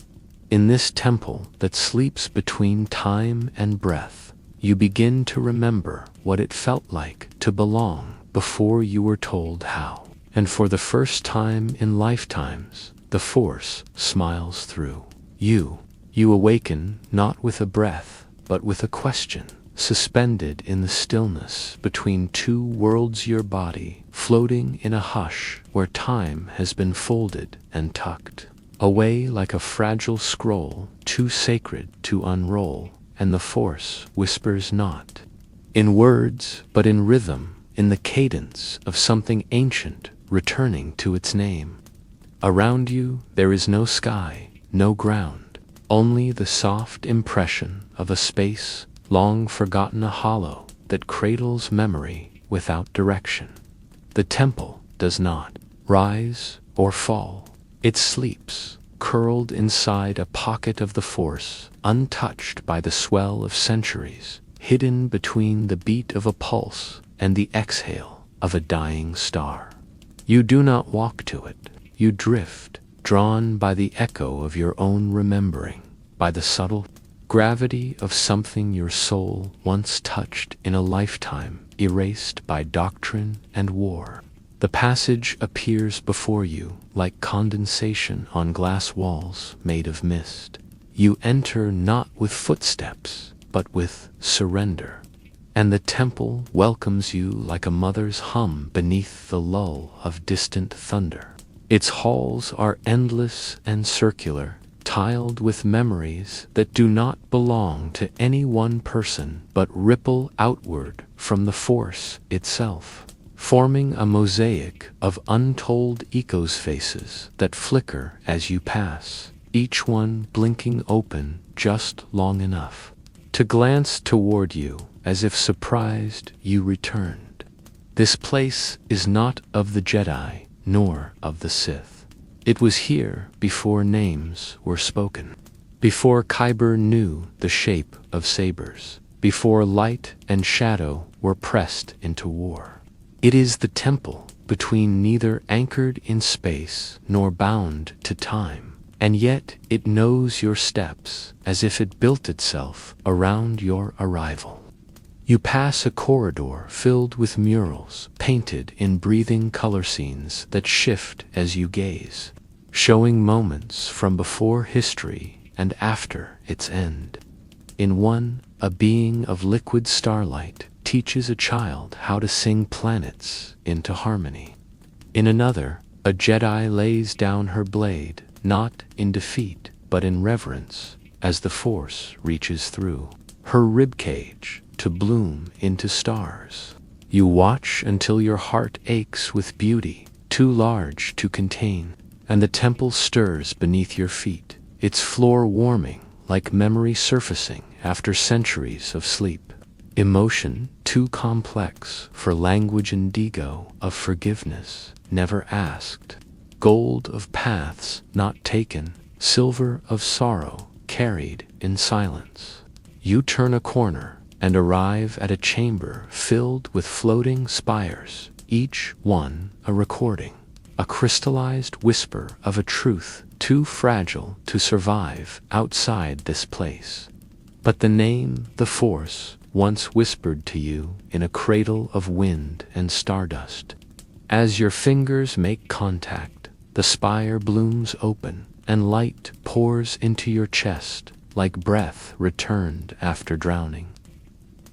In this temple that sleeps between time and breath, you begin to remember what it felt like to belong before you were told how. And for the first time in lifetimes, the Force smiles through you. You awaken not with a breath, but with a question, suspended in the stillness between two worlds, your body floating in a hush where time has been folded and tucked away like a fragile scroll too sacred to unroll. And the Force whispers not in words, but in rhythm, in the cadence of something ancient returning to its name. Around you there is no sky, no ground, only the soft impression of a space long forgotten, a hollow that cradles memory without direction. The temple does not rise or fall. It sleeps, curled inside a pocket of the Force, untouched by the swell of centuries, hidden between the beat of a pulse and the exhale of a dying star. You do not walk to it. You drift, drawn by the echo of your own remembering, by the subtle gravity of something your soul once touched in a lifetime erased by doctrine and war. The passage appears before you like condensation on glass walls made of mist. You enter not with footsteps, but with surrender, and the temple welcomes you like a mother's hum beneath the lull of distant thunder. Its halls are endless and circular, tiled with memories that do not belong to any one person but ripple outward from the Force itself, forming a mosaic of untold echoes, faces that flicker as you pass, each one blinking open just long enough to glance toward you as if surprised you returned. This place is not of the Jedi nor of the Sith. It was here before names were spoken, before Kyber knew the shape of sabers, before light and shadow were pressed into war. It is the temple between, neither anchored in space nor bound to time, and yet it knows your steps as if it built itself around your arrival. You pass a corridor filled with murals painted in breathing color scenes that shift as you gaze, showing moments from before history and after its end. In one, a being of liquid starlight teaches a child how to sing planets into harmony. In another, a Jedi lays down her blade, not in defeat, but in reverence, as the Force reaches through her ribcage to bloom into stars. You watch until your heart aches with beauty, too large to contain, and the temple stirs beneath your feet, its floor warming like memory surfacing after centuries of sleep. Emotion too complex for language, indigo of forgiveness never asked, gold of paths not taken, silver of sorrow carried in silence. You turn a corner and arrive at a chamber filled with floating spires, each one a recording, a crystallized whisper of a truth too fragile to survive outside this place. But the name, the Force, once whispered to you in a cradle of wind and stardust. As your fingers make contact, the spire blooms open, and light pours into your chest like breath returned after drowning.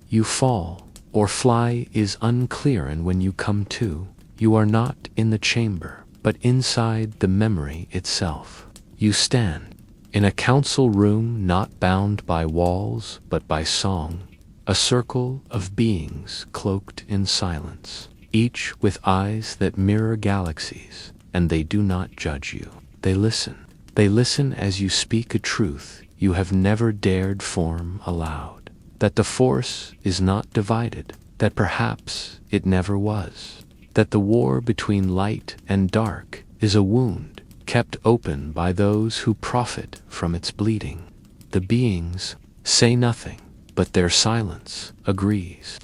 You fall, or fly is unclear, and when you come to, you are not in the chamber, but inside the memory itself. You stand in a council room not bound by walls but by song, a circle of beings cloaked in silence, each with eyes that mirror galaxies, and they do not judge you. They listen. They listen as you speak a truth you have never dared form aloud, that the Force is not divided, that perhaps it never was, that the war between light and dark is a wound kept open by those who profit from its bleeding. The beings say nothing, but their silence agrees.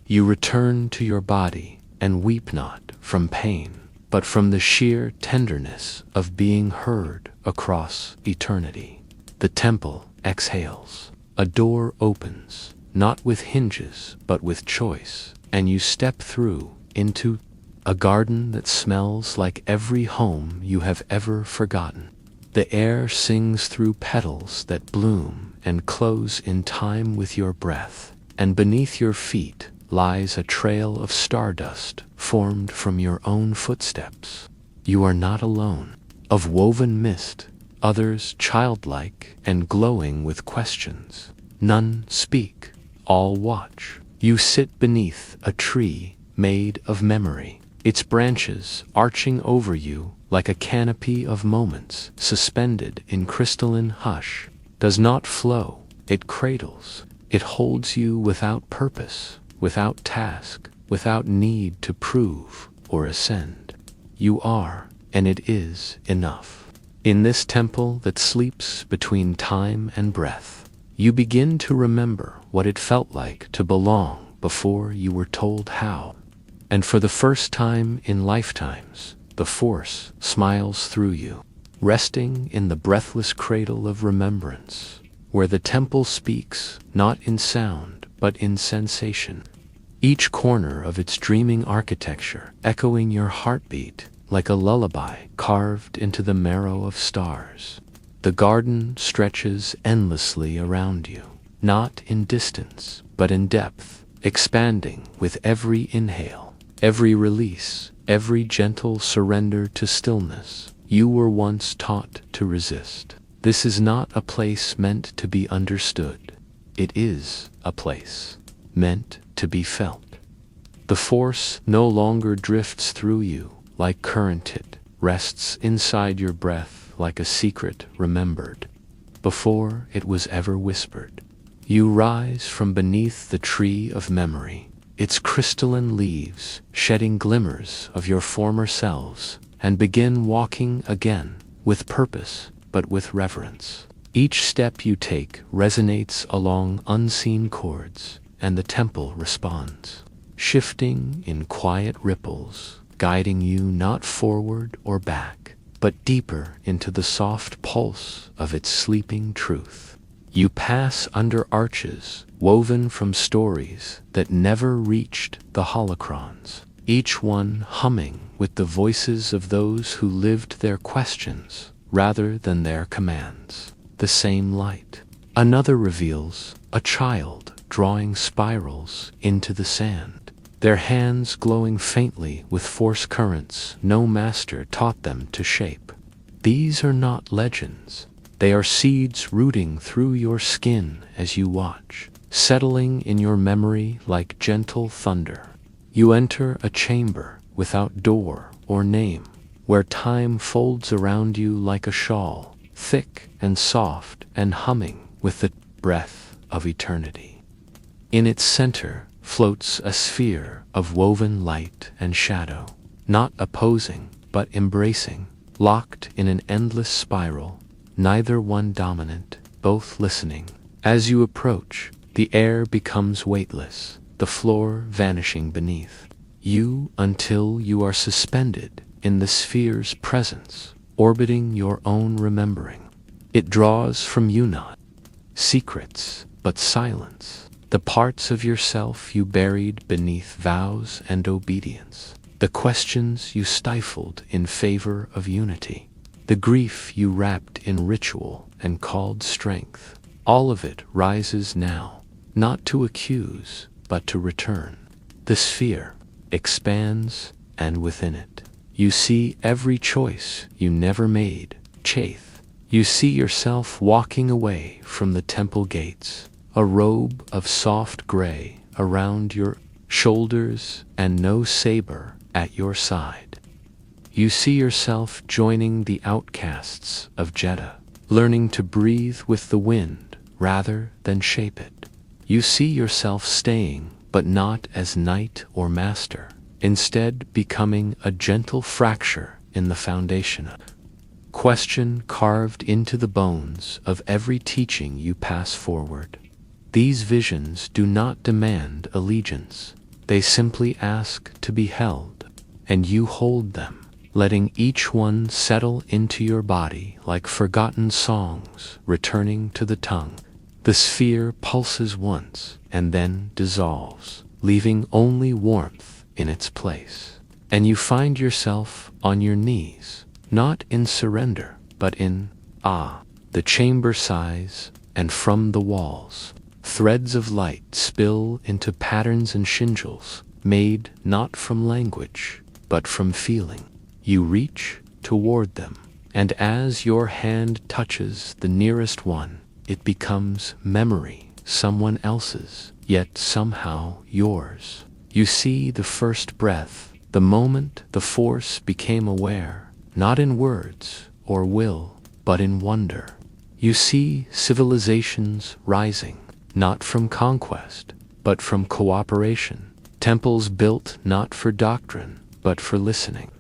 You return to your body and weep not from pain, but from the sheer tenderness of being heard across eternity. The temple exhales. A door opens, not with hinges but with choice, and you step through into a garden that smells like every home you have ever forgotten. The air sings through petals that bloom and close in time with your breath, and beneath your feet lies a trail of stardust formed from your own footsteps. You are not alone. Of woven mist, others childlike and glowing with questions. None speak, all watch. You sit beneath a tree made of memory, its branches arching over you like a canopy of moments suspended in crystalline hush. Does not flow, it cradles. It holds you without purpose, without task, without need to prove or ascend. You are, and it is enough. In this temple that sleeps between time and breath, you begin to remember what it felt like to belong before you were told how. And for the first time in lifetimes, the Force smiles through you, resting in the breathless cradle of remembrance, where the temple speaks not in sound but in sensation, each corner of its dreaming architecture echoing your heartbeat like a lullaby carved into the marrow of stars. The garden stretches endlessly around you, not in distance but in depth, expanding with every inhale, every release, every gentle surrender to stillness you were once taught to resist. This is not a place meant to be understood. It is a place meant to be felt. The Force no longer drifts through you like current, it rests inside your breath like a secret remembered before it was ever whispered. You rise from beneath the tree of memory, its crystalline leaves shedding glimmers of your former selves, and begin walking again with purpose but with reverence. Each step you take resonates along unseen chords, and the temple responds, shifting in quiet ripples, guiding you not forward or back, but deeper into the soft pulse of its sleeping truth. You pass under arches woven from stories that never reached the holocrons, each one humming with the voices of those who lived their questions rather than their commands. The same light. Another reveals a child drawing spirals into the sand, their hands glowing faintly with force currents no master taught them to shape. These are not legends. They are seeds rooting through your skin as you watch, settling in your memory like gentle thunder. You enter a chamber without door or name, where time folds around you like a shawl, thick and soft and humming with the breath of eternity. In its center floats a sphere of woven light and shadow, not opposing but embracing, locked in an endless spiral, neither one dominant, both listening. As you approach, the air becomes weightless, the floor vanishing beneath you until you are suspended in the sphere's presence, orbiting your own remembering. It draws from you not secrets, but silence, the parts of yourself you buried beneath vows and obedience, the questions you stifled in favor of unity, the grief you wrapped in ritual and called strength. All of it rises now, not to accuse, but to return. The sphere expands, and within it, you see every choice you never made, chafe. You see yourself walking away from the temple gates, a robe of soft gray around your shoulders and no saber at your side. You see yourself joining the outcasts of Jedi, learning to breathe with the wind rather than shape it. You see yourself staying, but not as knight or master, instead becoming a gentle fracture in the foundation. Question carved into the bones of every teaching you pass forward. These visions do not demand allegiance. They simply ask to be held, and you hold them, letting each one settle into your body like forgotten songs returning to the tongue. The sphere pulses once and then dissolves, leaving only warmth in its place. And you find yourself on your knees, not in surrender, but in awe. The chamber sighs, and from the walls, threads of light spill into patterns and shingles, made not from language, but from feeling. You reach toward them, and as your hand touches the nearest one, it becomes memory, someone else's, yet somehow yours. You see the first breath, the moment the force became aware, not in words or will, but in wonder. You see civilizations rising, not from conquest, but from cooperation. Temples built not for doctrine, but for listening.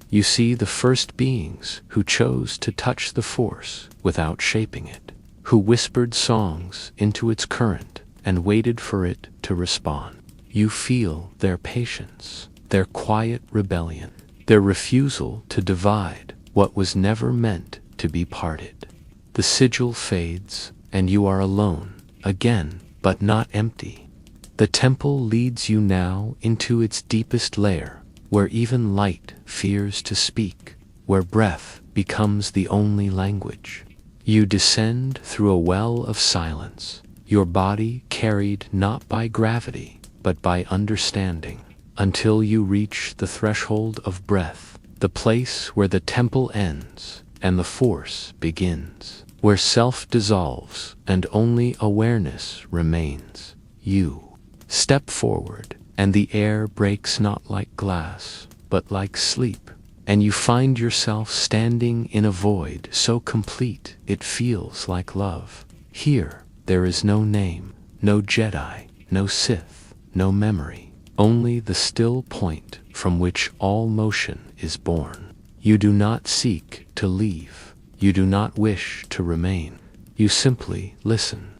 You see the first beings who chose to touch the force without shaping it, who whispered songs into its current and waited for it to respond. You feel their patience, their quiet rebellion, their refusal to divide what was never meant to be parted. The sigil fades, and you are alone, again, but not empty. The temple leads you now into its deepest lair, where even light fears to speak, where breath becomes the only language. You descend through a well of silence, your body carried not by gravity, but by understanding, until you reach the threshold of breath, the place where the temple ends and the force begins, where self dissolves and only awareness remains. You step forward, and the air breaks not like glass, but like sleep, and you find yourself standing in a void so complete it feels like love. Here, there is no name, no Jedi, no Sith, no memory, only the still point from which all motion is born. You do not seek to leave. You do not wish to remain. You simply listen.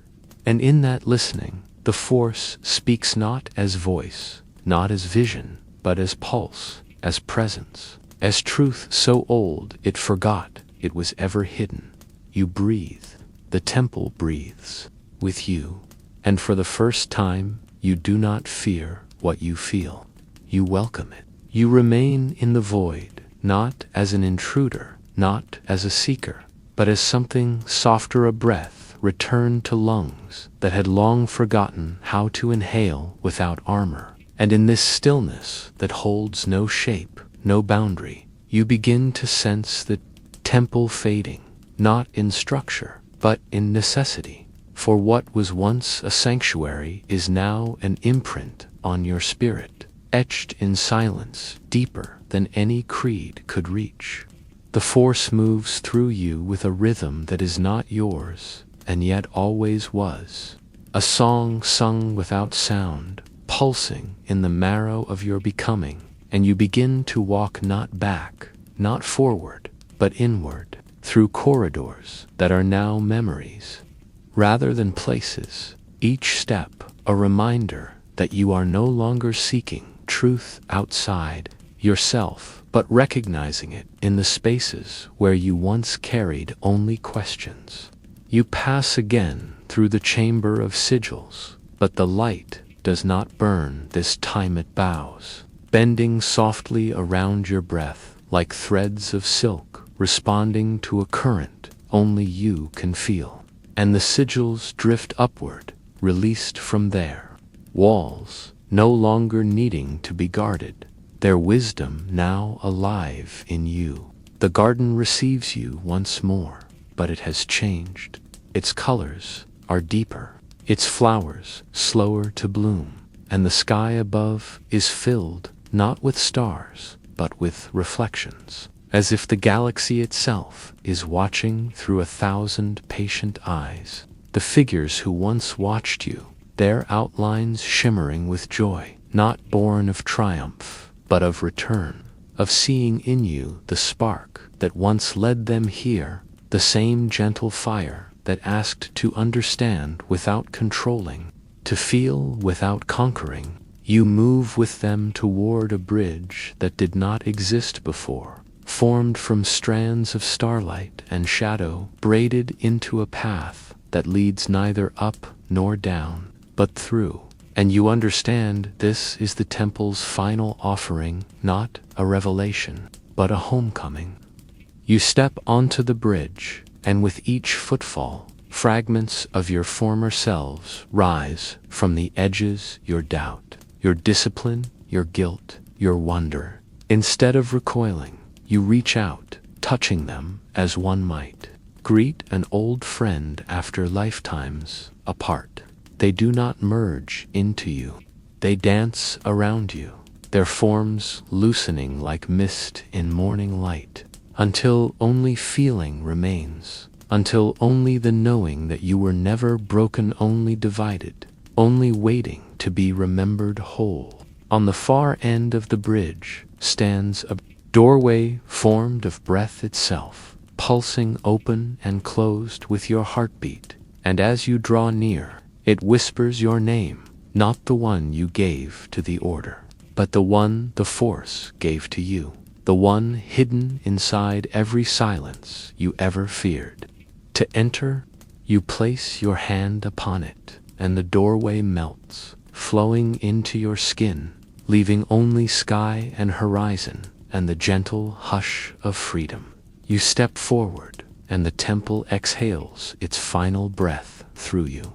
And in that listening, the Force speaks not as voice, not as vision, but as pulse, as presence, as truth so old it forgot it was ever hidden. You breathe. The temple breathes with you. And for the first time, you do not fear what you feel. You welcome it. You remain in the void, not as an intruder, not as a seeker, but as something softer, a breath returned to lungs that had long forgotten how to inhale without armor. And in this stillness that holds no shape, no boundary, you begin to sense the temple fading, not in structure, but in necessity. For what was once a sanctuary is now an imprint on your spirit, etched in silence deeper than any creed could reach. The Force moves through you with a rhythm that is not yours, and yet always was. A song sung without sound, pulsing in the marrow of your becoming, and you begin to walk not back, not forward, but inward, through corridors that are now memories, rather than places, each step a reminder that you are no longer seeking truth outside yourself, but recognizing it in the spaces where you once carried only questions. You pass again through the chamber of sigils, but the light does not burn this time it bows, bending softly around your breath like threads of silk, responding to a current only you can feel. And the sigils drift upward, released from their walls, no longer needing to be guarded, their wisdom now alive in you. The garden receives you once more, but it has changed. Its colors are deeper, its flowers slower to bloom, and the sky above is filled not with stars, but with reflections, as if the galaxy itself is watching through 1,000 patient eyes. The figures who once watched you, their outlines shimmering with joy, not born of triumph, but of return, of seeing in you the spark that once led them here, the same gentle fire that asked to understand without controlling, to feel without conquering. You move with them toward a bridge that did not exist before, formed from strands of starlight and shadow, braided into a path that leads neither up nor down, but through. And you understand this is the temple's final offering, not a revelation, but a homecoming. You step onto the bridge, and with each footfall, fragments of your former selves rise from the edges, your doubt, your discipline, your guilt, your wonder. Instead of recoiling, you reach out, touching them as one might greet an old friend after lifetimes apart. They do not merge into you. They dance around you, their forms loosening like mist in morning light, until only feeling remains, until only the knowing that you were never broken, only divided, only waiting to be remembered whole. On the far end of the bridge stands a doorway formed of breath itself, pulsing open and closed with your heartbeat, and as you draw near, it whispers your name, not the one you gave to the Order, but the one the Force gave to you, the one hidden inside every silence you ever feared. To enter, you place your hand upon it, and the doorway melts, flowing into your skin, leaving only sky and horizon and the gentle hush of freedom. You step forward, and the temple exhales its final breath through you.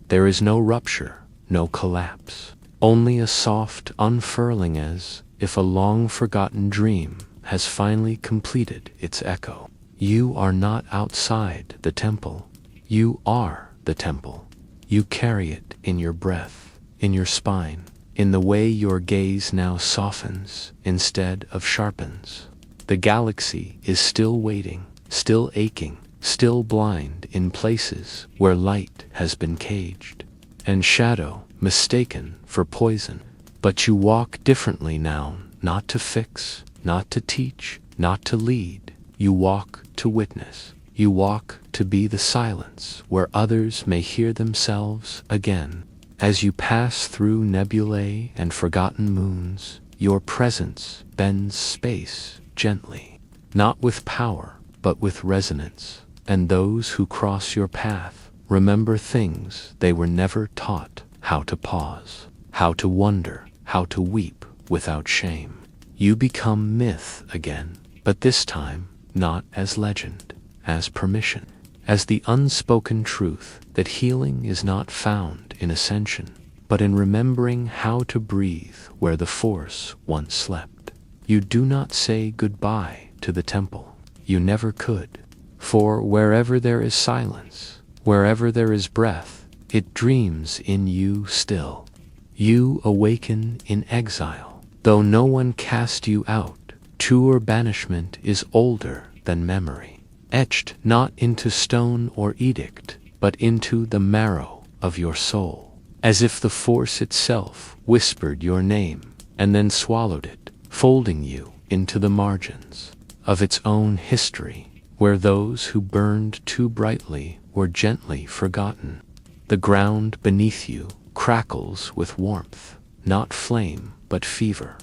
There is no rupture, no collapse, only a soft unfurling as if a long-forgotten dream has finally completed its echo. You are not outside the temple. You are the temple. You carry it in your breath, in your spine, in the way your gaze now softens instead of sharpens. The galaxy is still waiting, still aching, still blind in places where light has been caged, and shadow mistaken for poison. But you walk differently now, not to fix, not to teach, not to lead. You walk to witness, You walk to be the silence where others may hear themselves again. As you pass through nebulae and forgotten moons, your presence bends space gently, not with power, but with resonance. And those who cross your path remember things they were never taught: how to pause, how to wonder, how to weep without shame. You become myth again, but this time not as legend, as permission, as the unspoken truth that healing is not found in ascension, but in remembering how to breathe where the Force once slept. You do not say goodbye to the temple. You never could. For wherever there is silence, wherever there is breath, it dreams in you still. You awaken in exile, though no one cast you out. Truer banishment is older than memory, etched not into stone or edict, but into the marrow of your soul, as if the Force itself whispered your name and then swallowed it, folding you into the margins of its own history, where those who burned too brightly were gently forgotten. The ground beneath you crackles with warmth, not flame but fever,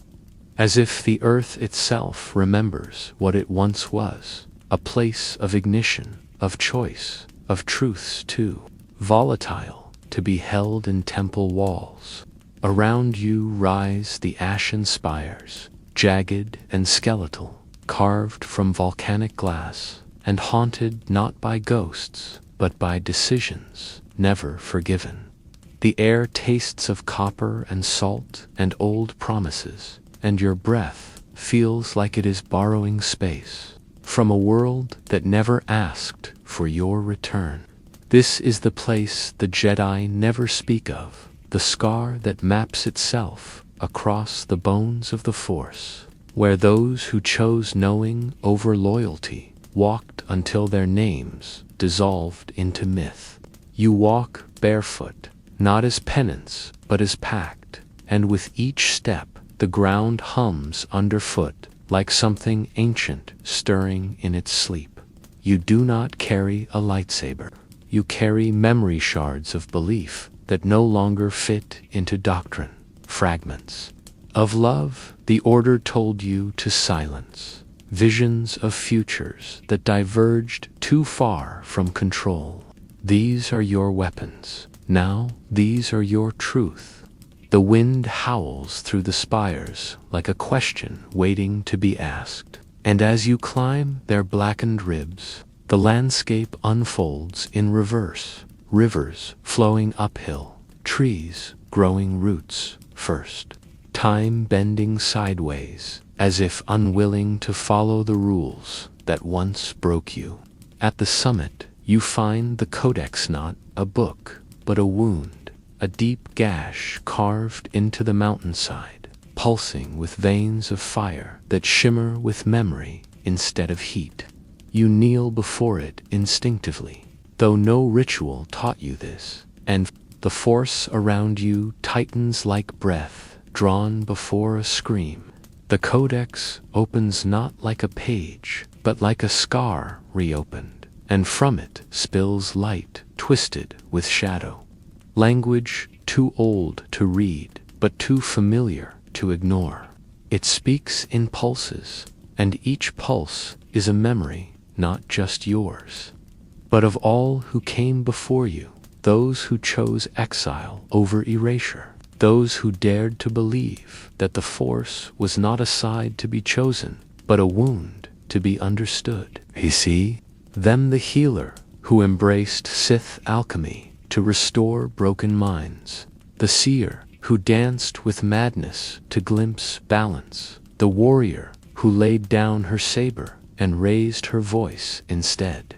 as if the earth itself remembers what it once was, a place of ignition, of choice, of truths too, volatile, to be held in temple walls. Around you rise the ashen spires, jagged and skeletal, carved from volcanic glass, and haunted not by ghosts, but by decisions never forgiven. The air tastes of copper and salt and old promises, and your breath feels like it is borrowing space from a world that never asked for your return. This is the place the Jedi never speak of, the scar that maps itself across the bones of the Force, where those who chose knowing over loyalty walked until their names dissolved into myth. You walk barefoot, not as penance, but as pact, and with each step the ground hums underfoot like something ancient stirring in its sleep. You do not carry a lightsaber. You carry memory shards of belief that no longer fit into doctrine, fragments of love the Order told you to silence, visions of futures that diverged too far from control. These are your weapons. Now these are your truth. The wind howls through the spires like a question waiting to be asked, and as you climb their blackened ribs, the landscape unfolds in reverse, rivers flowing uphill, trees growing roots first, time bending sideways, as if unwilling to follow the rules that once broke you. At the summit, you find the Codex, not a book, but a wound, a deep gash carved into the mountainside, pulsing with veins of fire that shimmer with memory instead of heat. You kneel before it instinctively, though no ritual taught you this, and the Force around you tightens like breath drawn before a scream. The Codex opens not like a page, but like a scar reopened, and from it spills light twisted with shadow. Language too old to read, but too familiar to ignore. It speaks in pulses, and each pulse is a memory, not just yours, but of all who came before you, those who chose exile over erasure, those who dared to believe that the Force was not a side to be chosen, but a wound to be understood. You see, them the healer who embraced Sith alchemy to restore broken minds, the seer who danced with madness to glimpse balance, the warrior who laid down her saber and raised her voice instead.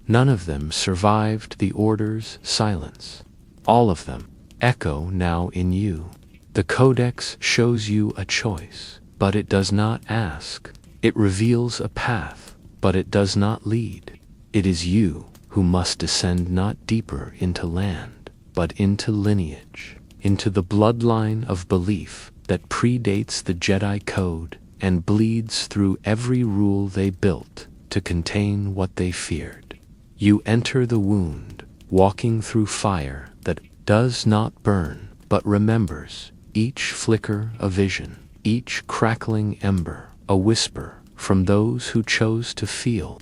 None of them survived the Order's silence. All of them echo now in you. The Codex shows you a choice, but it does not ask. It reveals a path, but it does not lead. It is you who must descend not deeper into land, but into lineage, into the bloodline of belief that predates the Jedi Code and bleeds through every rule they built to contain what they feared. You enter the wound, walking through fire that does not burn, but remembers, each flicker a vision, each crackling ember a whisper from those who chose to feel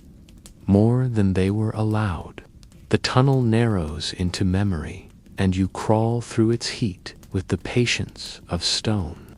more than they were allowed. The tunnel narrows into memory, and you crawl through its heat with the patience of stone.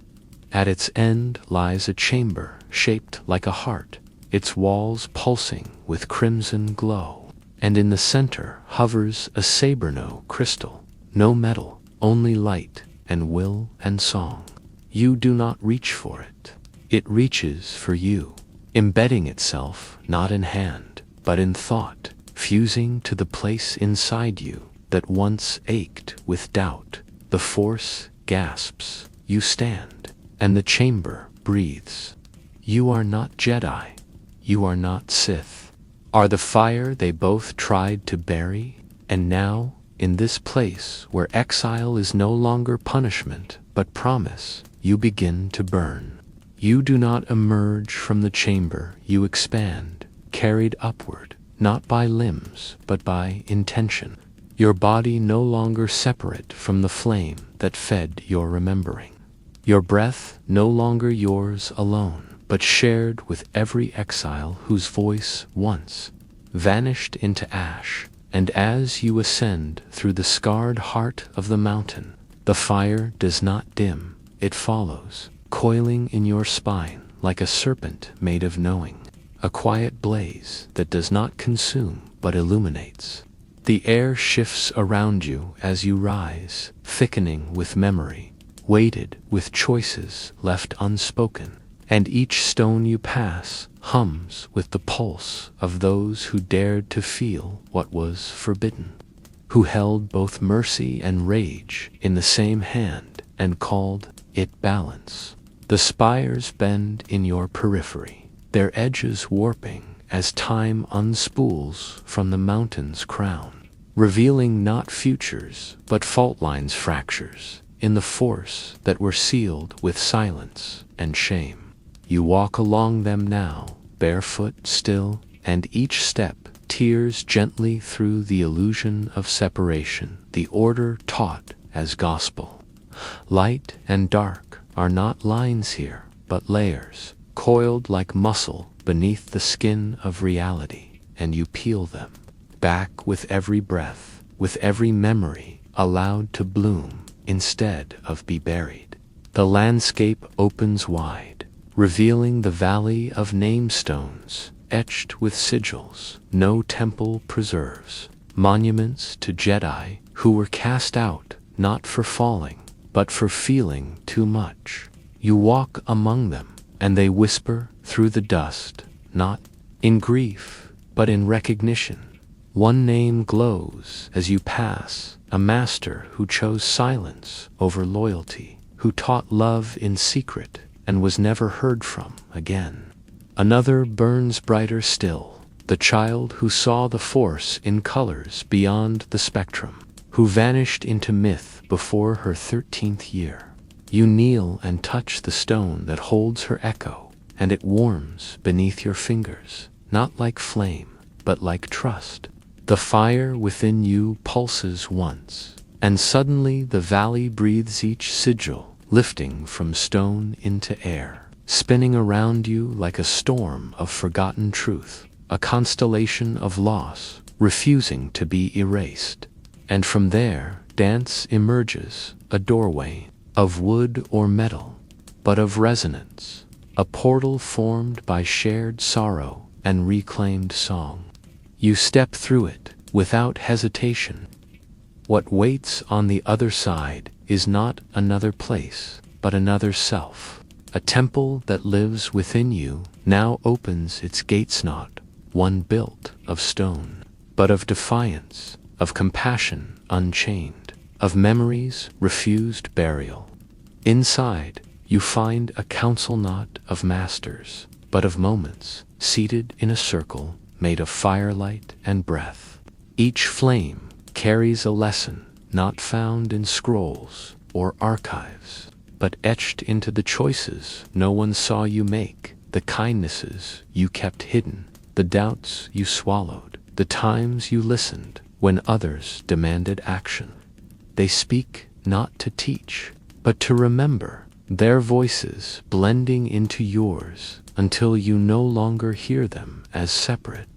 At its end lies a chamber shaped like a heart, its walls pulsing with crimson glow, and in the center hovers a saberno crystal, no metal, only light and will and song. You do not reach for it. It reaches for you, embedding itself not in hand, but in thought, fusing to the place inside you that once ached with doubt. The force gasps, you stand, and the chamber breathes. You are not Jedi. You are not Sith. Are the fire they both tried to bury, and now, in this place where exile is no longer punishment but promise, you begin to burn. You do not emerge from the chamber, you expand, carried upward, not by limbs but by intention. Your body no longer separate from the flame that fed your remembering. Your breath no longer yours alone, but shared with every exile whose voice once vanished into ash. And as you ascend through the scarred heart of the mountain, the fire does not dim, it follows, coiling in your spine like a serpent made of knowing, a quiet blaze that does not consume but illuminates. The air shifts around you as you rise, thickening with memory, weighted with choices left unspoken, and each stone you pass hums with the pulse of those who dared to feel what was forbidden, who held both mercy and rage in the same hand and called it balance. The spires bend in your periphery, their edges warping as time unspools from the mountain's crown, revealing not futures but fault lines fractures in the force that were sealed with silence and shame. You walk along them now, barefoot still, and each step tears gently through the illusion of separation, the order taught as gospel. Light and dark are not lines here, but layers, coiled like muscle beneath the skin of reality, and you peel them back with every breath, with every memory allowed to bloom instead of be buried. The landscape opens wide, revealing the valley of namestones etched with sigils no temple preserves, monuments to Jedi who were cast out not for falling, but for feeling too much. You walk among them, and they whisper through the dust, not in grief, but in recognition. One name glows as you pass, a master who chose silence over loyalty, who taught love in secret and was never heard from again. Another burns brighter still, the child who saw the Force in colors beyond the spectrum, who vanished into myth before her 13th year. You kneel and touch the stone that holds her echo, and it warms beneath your fingers, not like flame, but like trust. The fire within you pulses once, and suddenly the valley breathes each sigil, lifting from stone into air, spinning around you like a storm of forgotten truth, a constellation of loss, refusing to be erased. And from there, dance emerges, a doorway, of wood or metal, but of resonance, a portal formed by shared sorrow and reclaimed song. You step through it without hesitation. What waits on the other side is not another place, but another self. A temple that lives within you now opens its gates, not one built of stone, but of defiance, of compassion unchained, of memories refused burial. Inside, you find a council not of masters, but of moments, seated in a circle made of firelight and breath. Each flame carries a lesson not found in scrolls or archives, but etched into the choices no one saw you make, the kindnesses you kept hidden, the doubts you swallowed, the times you listened when others demanded action. They speak not to teach, but to remember, their voices blending into yours until you no longer hear them as separate.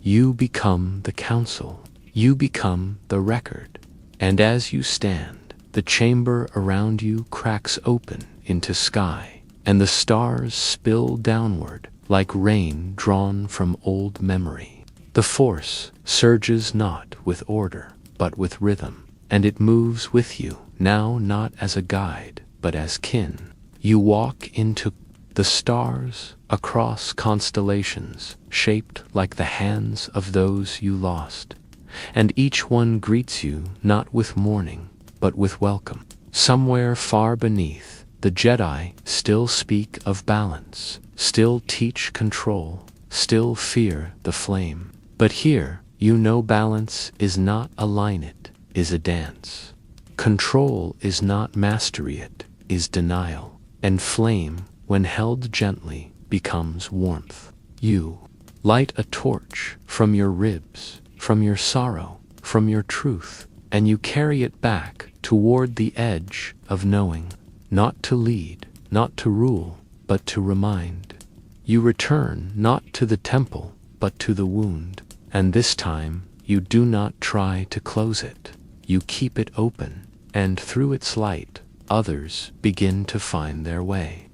You become the counsel, you become the record, and as you stand, the chamber around you cracks open into sky, and the stars spill downward like rain drawn from old memory. The Force surges not with order, but with rhythm, and it moves with you, now not as a guide, but as kin. You walk into the stars across constellations, shaped like the hands of those you lost, and each one greets you not with mourning, but with welcome. Somewhere far beneath, the Jedi still speak of balance, still teach control, still fear the flame. But here, you know balance is not a line, it is a dance. Control is not mastery, it is denial. And flame, when held gently, becomes warmth. You light a torch from your ribs, from your sorrow, from your truth, and you carry it back toward the edge of knowing, not to lead, not to rule, but to remind. You return not to the temple, but to the wound, and this time you do not try to close it. You keep it open, and through its light, others begin to find their way.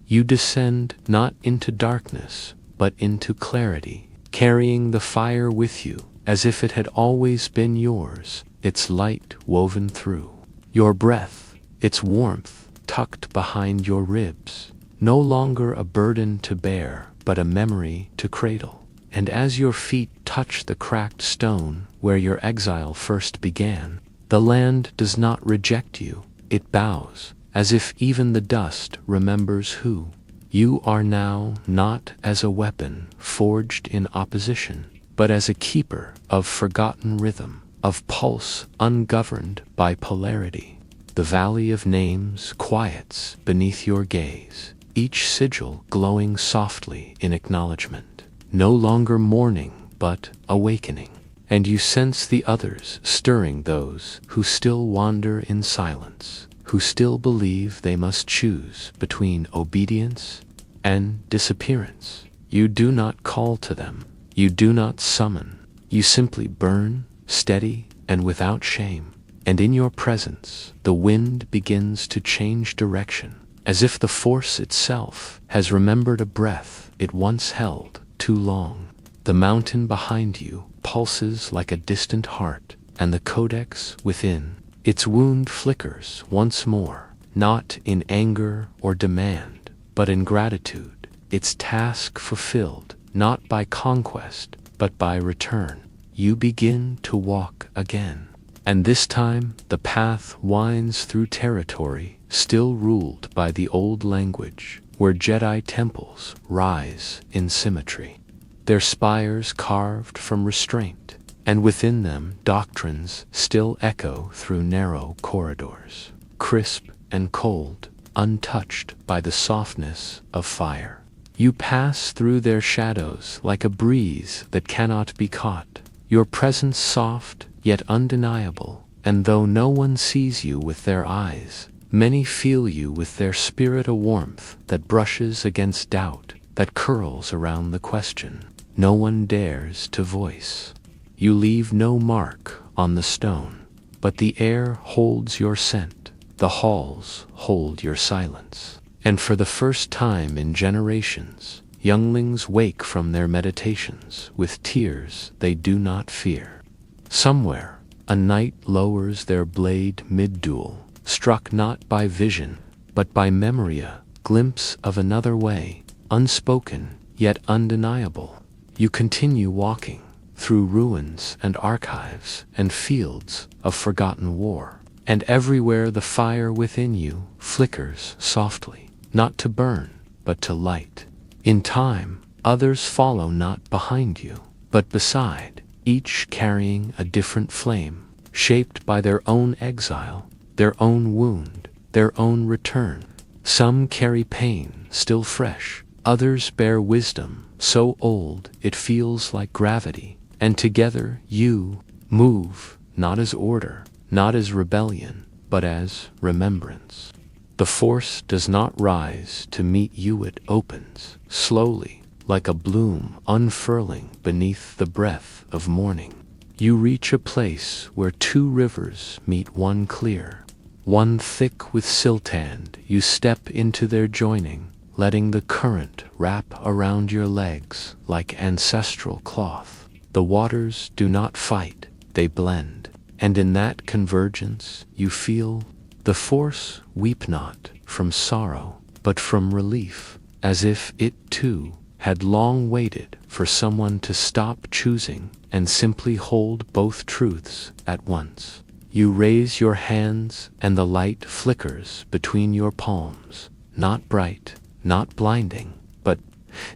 You descend not into darkness, but into clarity, carrying the fire with you, as if it had always been yours, its light woven through your breath, its warmth tucked behind your ribs, no longer a burden to bear, but a memory to cradle. And as your feet touch the cracked stone where your exile first began, the land does not reject you, it bows, as if even the dust remembers who you are now, not as a weapon forged in opposition, but as a keeper of forgotten rhythm, of pulse ungoverned by polarity. The valley of names quiets beneath your gaze, each sigil glowing softly in acknowledgement. No longer mourning, but awakening, and you sense the others stirring, those who still wander in silence, who still believe they must choose between obedience and disappearance. You do not call to them, you do not summon, you simply burn, steady and without shame, and in your presence the wind begins to change direction, as if the Force itself has remembered a breath it once held too long. The mountain behind you pulses like a distant heart, and the codex within, its wound flickers once more, not in anger or demand, but in gratitude, its task fulfilled, not by conquest, but by return. You begin to walk again, and this time the path winds through territory still ruled by the old language, where Jedi temples rise in symmetry, their spires carved from restraint, and within them doctrines still echo through narrow corridors, crisp and cold, untouched by the softness of fire. You pass through their shadows like a breeze that cannot be caught, your presence soft yet undeniable, and though no one sees you with their eyes, many feel you with their spirit, a warmth that brushes against doubt, that curls around the question no one dares to voice. You leave no mark on the stone, but the air holds your scent, the halls hold your silence, and for the first time in generations, younglings wake from their meditations with tears they do not fear. Somewhere, a knight lowers their blade mid-duel, struck not by vision, but by memory, a glimpse of another way, unspoken yet undeniable. You continue walking through ruins and archives and fields of forgotten war, and everywhere the fire within you flickers softly, not to burn, but to light. In time, others follow not behind you, but beside, each carrying a different flame, shaped by their own exile, their own wound, their own return. Some carry pain still fresh, others bear wisdom so old it feels like gravity, and together you move, not as order, not as rebellion, but as remembrance. The force does not rise to meet you, it opens, slowly, like a bloom unfurling beneath the breath of morning. You reach a place where two rivers meet, one clear, one thick with siltand. You step into their joining, letting the current wrap around your legs like ancestral cloth. The waters do not fight, they blend, and in that convergence you feel the force. Weep not from sorrow, but from relief, as if it too had long waited for someone to stop choosing and simply hold both truths at once. You raise your hands and the light flickers between your palms, not bright, not blinding, but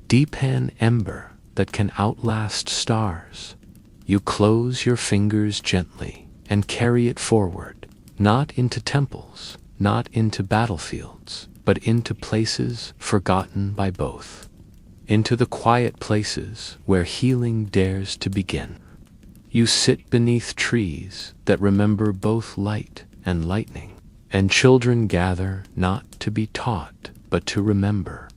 deep an ember that can outlast stars. You close your fingers gently and carry it forward, not into temples, not into battlefields, but into places forgotten by both. Into the quiet places where healing dares to begin. You sit beneath trees that remember both light and lightning, and children gather not to be taught, but to remember.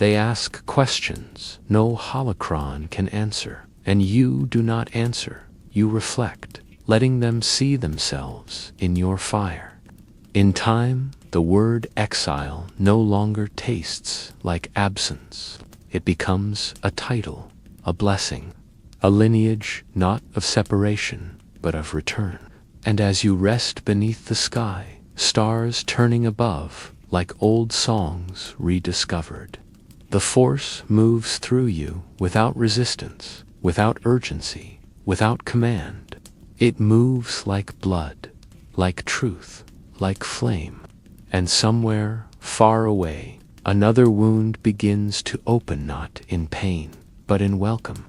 They ask questions no holocron can answer, and you do not answer. You reflect, letting them see themselves in your fire. In time, the word exile no longer tastes like absence. It becomes a title, a blessing, a lineage not of separation, but of return. And as you rest beneath the sky, stars turning above like old songs rediscovered, the force moves through you without resistance, without urgency, without command. It moves like blood, like truth, like flame. And somewhere, far away, another wound begins to open, not in pain, but in welcome.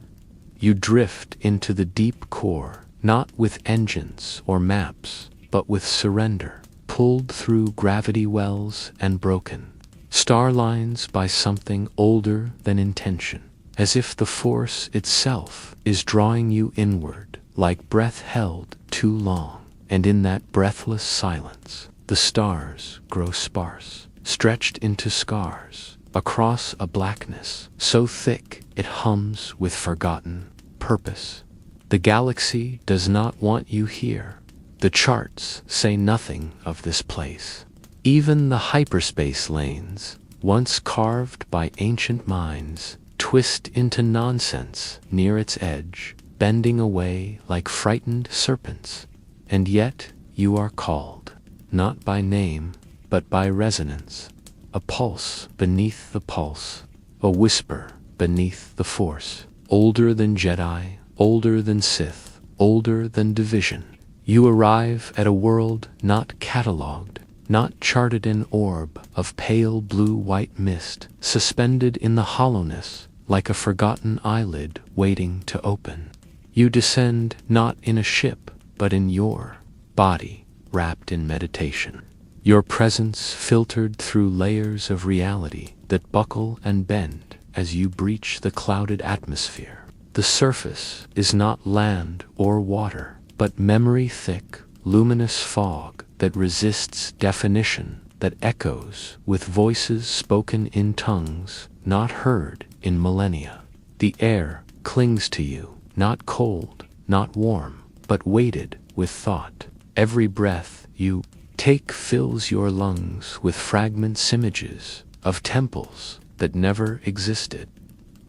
You drift into the deep core, not with engines or maps, but with surrender, pulled through gravity wells and broken star lines by something older than intention, as if the force itself is drawing you inward, like breath held too long. And in that breathless silence, the stars grow sparse, stretched into scars, across a blackness so thick it hums with forgotten purpose. The galaxy does not want you here. The charts say nothing of this place. Even the hyperspace lanes, once carved by ancient minds, twist into nonsense near its edge, bending away like frightened serpents. And yet you are called, not by name, but by resonance, a pulse beneath the pulse, a whisper beneath the force, older than Jedi, older than Sith, older than division. You arrive at a world not catalogued, not charted, an orb of pale blue-white mist, suspended in the hollowness like a forgotten eyelid waiting to open. You descend not in a ship, but in your body, wrapped in meditation. Your presence filtered through layers of reality that buckle and bend as you breach the clouded atmosphere. The surface is not land or water, but memory-thick, luminous fog that resists definition, that echoes with voices spoken in tongues not heard in millennia. The air clings to you, not cold, not warm, but weighted with thought. Every breath you take fills your lungs with fragments, images of temples that never existed,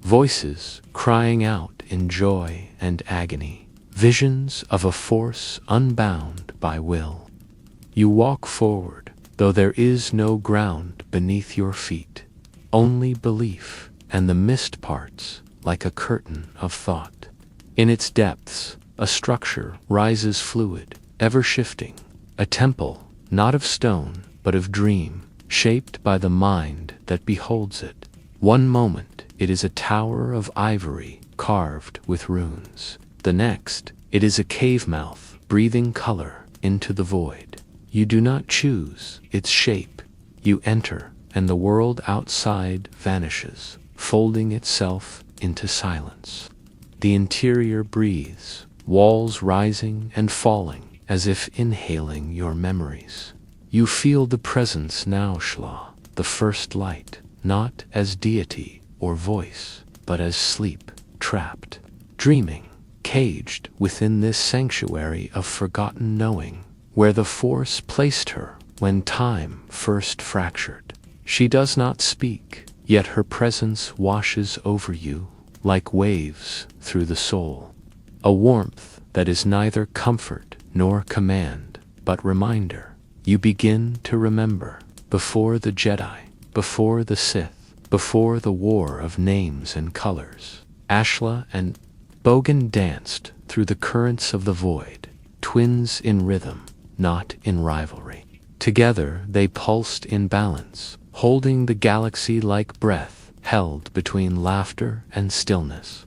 voices crying out in joy and agony, visions of a force unbound by will. You walk forward, though there is no ground beneath your feet, only belief and the mist parts like a curtain of thought. In its depths, a structure rises fluid, ever shifting, a temple, not of stone, but of dream, shaped by the mind that beholds it. One moment, it is a tower of ivory carved with runes. The next, it is a cave mouth, breathing color into the void. You do not choose its shape. You enter, and the world outside vanishes, folding itself into silence. The interior breathes, walls rising and falling, as if inhaling your memories. You feel the presence now, Shla, the first light, not as deity or voice, but as sleep, trapped, dreaming, caged within this sanctuary of forgotten knowing, where the Force placed her when time first fractured. She does not speak, yet her presence washes over you like waves through the soul. A warmth that is neither comfort nor command, but reminder. You begin to remember, before the Jedi, before the Sith, before the war of names and colors, Ashla and Bogan danced through the currents of the void, twins in rhythm, not in rivalry. Together they pulsed in balance, holding the galaxy like breath held between laughter and stillness.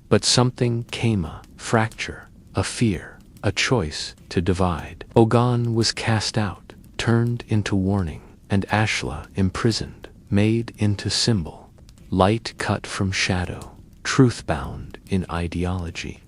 But something came, a fracture, a fear, a choice to divide. Bogan was cast out, turned into warning, and Ashla imprisoned, made into symbol. Light cut from shadow, truth bound in ideology.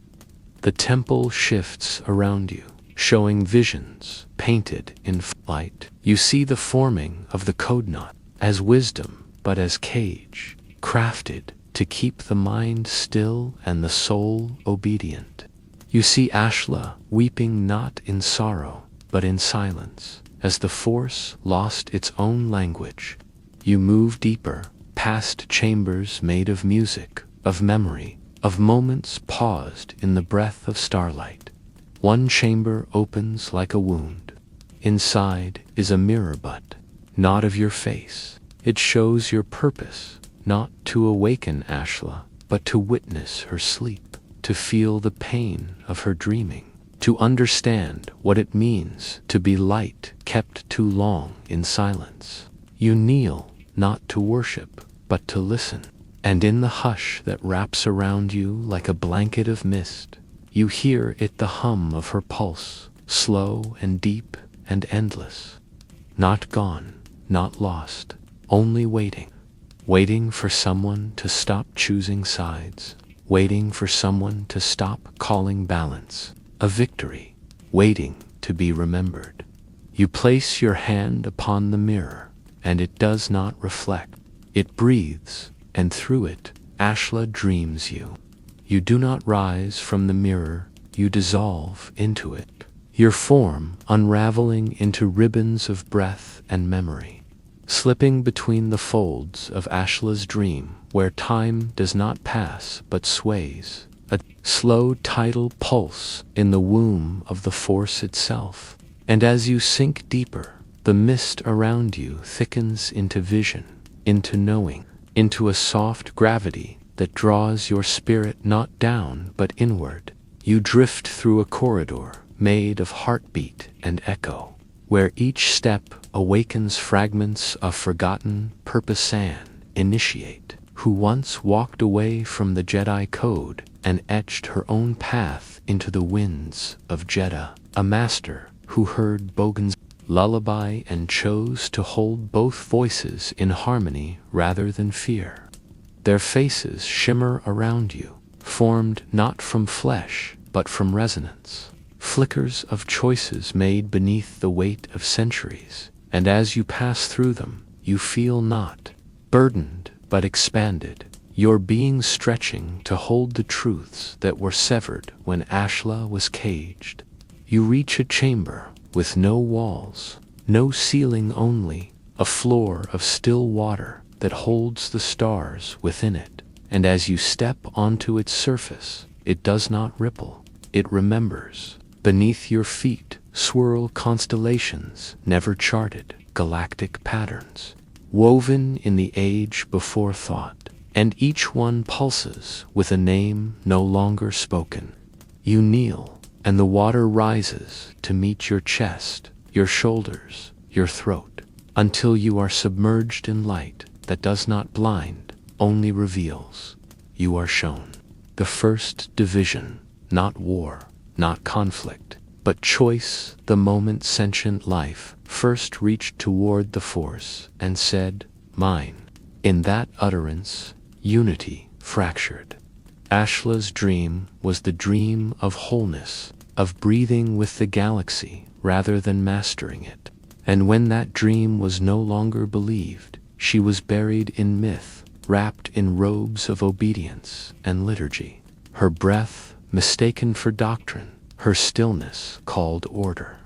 The temple shifts around you, showing visions painted in light. You see the forming of the code not as wisdom, but as cage, crafted to keep the mind still and the soul obedient. You see Ashla weeping not in sorrow, but in silence, as the Force lost its own language. You move deeper, past chambers made of music, of memory, of moments paused in the breath of starlight. One chamber opens like a wound. Inside is a mirror, but not of your face. It shows your purpose, not to awaken Ashla, but to witness her sleep, to feel the pain of her dreaming, to understand what it means to be light kept too long in silence. You kneel, not to worship, but to listen. And in the hush that wraps around you like a blanket of mist, you hear it, the hum of her pulse, slow and deep and endless. Not gone, not lost, only waiting. Waiting for someone to stop choosing sides, waiting for someone to stop calling balance a victory, waiting to be remembered. You place your hand upon the mirror, and it does not reflect. It breathes, and through it, Ashla dreams you. You do not rise from the mirror, you dissolve into it, your form unraveling into ribbons of breath and memory, slipping between the folds of Ashla's dream, where time does not pass but sways, a slow tidal pulse in the womb of the Force itself. And as you sink deeper, the mist around you thickens into vision, into knowing, into a soft gravity that draws your spirit not down but inward. You drift through a corridor made of heartbeat and echo, where each step awakens fragments of forgotten Purposan initiate, who once walked away from the Jedi code and etched her own path into the winds of Jeddah, a master who heard Bogan's lullaby and chose to hold both voices in harmony rather than fear. Their faces shimmer around you, formed not from flesh but from resonance, flickers of choices made beneath the weight of centuries, and as you pass through them, you feel not burdened but expanded, your being stretching to hold the truths that were severed when Ashla was caged. You reach a chamber with no walls, no ceiling, only a floor of still water that holds the stars within it, and as you step onto its surface, it does not ripple, it remembers. Beneath your feet swirl constellations never charted, galactic patterns, woven in the age before thought, and each one pulses with a name no longer spoken. You kneel, and the water rises to meet your chest, your shoulders, your throat, until you are submerged in light that does not blind, only reveals. You are shown the first division, not war, not conflict, but choice. The moment sentient life first reached toward the Force and said, "Mine." In that utterance, unity fractured. Ashla's dream was the dream of wholeness, of breathing with the galaxy rather than mastering it. And when that dream was no longer believed, she was buried in myth, wrapped in robes of obedience and liturgy. Her breath mistaken for doctrine, her stillness called order.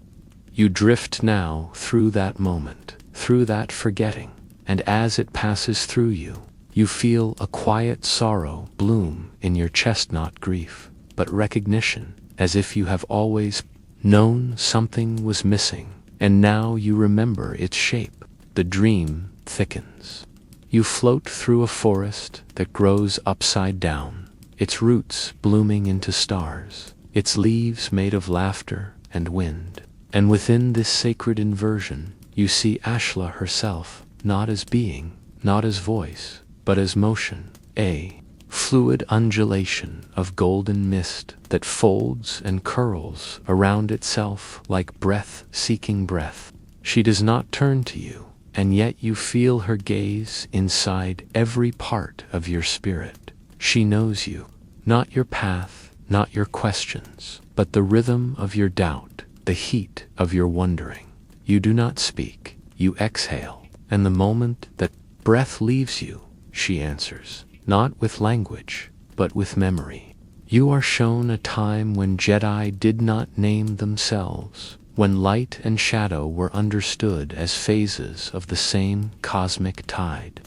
You drift now through that moment, through that forgetting, and as it passes through you, you feel a quiet sorrow bloom in your chestnut grief, but recognition, as if you have always known something was missing, and now you remember its shape. The dream thickens. You float through a forest that grows upside down, its roots blooming into stars, its leaves made of laughter and wind. And within this sacred inversion, you see Ashla herself, not as being, not as voice, but as motion, a fluid undulation of golden mist that folds and curls around itself like breath seeking breath. She does not turn to you, and yet you feel her gaze inside every part of your spirit. She knows you, not your path, not your questions, but the rhythm of your doubt, the heat of your wondering. You do not speak, you exhale, and the moment that breath leaves you, she answers, not with language, but with memory. You are shown a time when Jedi did not name themselves, when light and shadow were understood as phases of the same cosmic tide.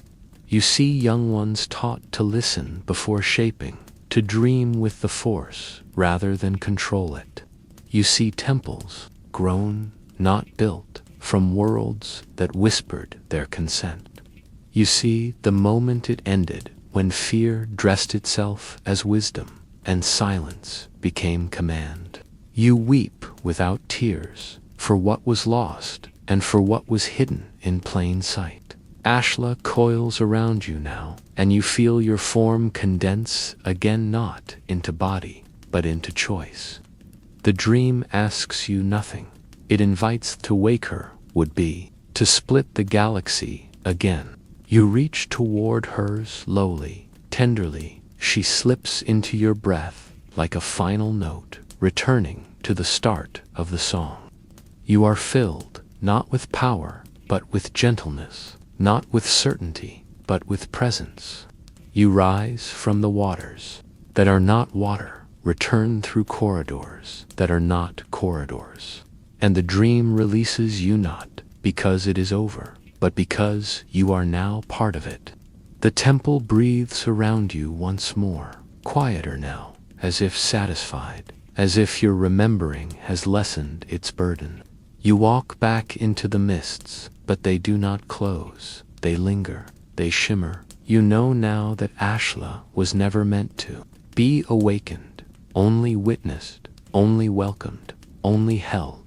You see young ones taught to listen before shaping, to dream with the Force rather than control it. You see temples grown, not built, from worlds that whispered their consent. You see the moment it ended, when fear dressed itself as wisdom, and silence became command. You weep without tears, for what was lost, and for what was hidden in plain sight. Ashla coils around you now, and you feel your form condense again, not into body, but into choice. The dream asks you nothing. It invites to wake her, would be, to split the galaxy again. You reach toward hers lowly, tenderly. She slips into your breath like a final note, returning to the start of the song. You are filled, not with power, but with gentleness, not with certainty, but with presence. You rise from the waters that are not water, return through corridors that are not corridors. And the dream releases you not because it is over, but because you are now part of it. The temple breathes around you once more, quieter now, as if satisfied, as if your remembering has lessened its burden. You walk back into the mists, but they do not close. They linger, they shimmer. You know now that Ashla was never meant to be awakened, only witnessed, only welcomed, only held.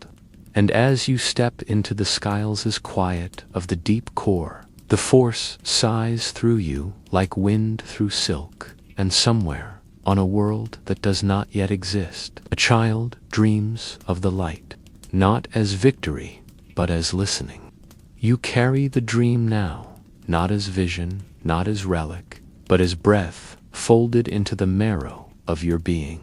And as you step into the skies' quiet of the deep core, the Force sighs through you like wind through silk, and somewhere, on a world that does not yet exist, a child dreams of the light, not as victory, but as listening. You carry the dream now, not as vision, not as relic, but as breath folded into the marrow of your being.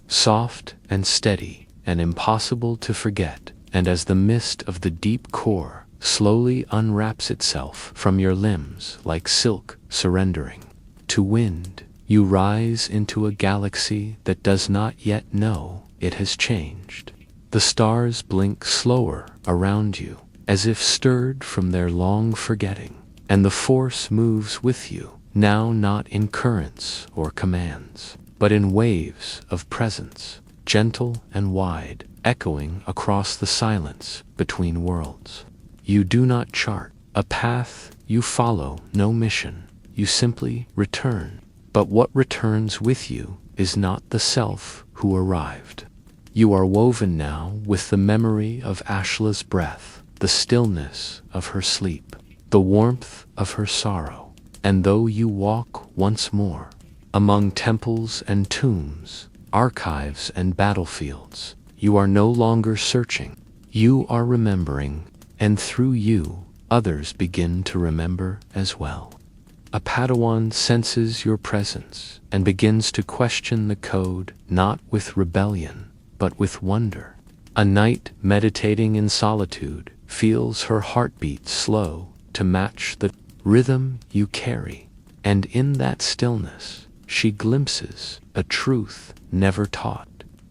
Soft and steady and impossible to forget, and as the mist of the deep core slowly unwraps itself from your limbs like silk surrendering to wind, you rise into a galaxy that does not yet know it has changed. The stars blink slower around you, as if stirred from their long forgetting, and the Force moves with you, now not in currents or commands, but in waves of presence, gentle and wide, echoing across the silence between worlds. You do not chart a path, you follow no mission, you simply return. But what returns with you is not the self who arrived. You are woven now with the memory of Ashla's breath, the stillness of her sleep, the warmth of her sorrow. And though you walk once more among temples and tombs, archives and battlefields, you are no longer searching, you are remembering, and through you, others begin to remember as well. A Padawan senses your presence and begins to question the code, not with rebellion, but with wonder. A knight meditating in solitude feels her heartbeat slow to match the rhythm you carry, and in that stillness she glimpses a truth never taught.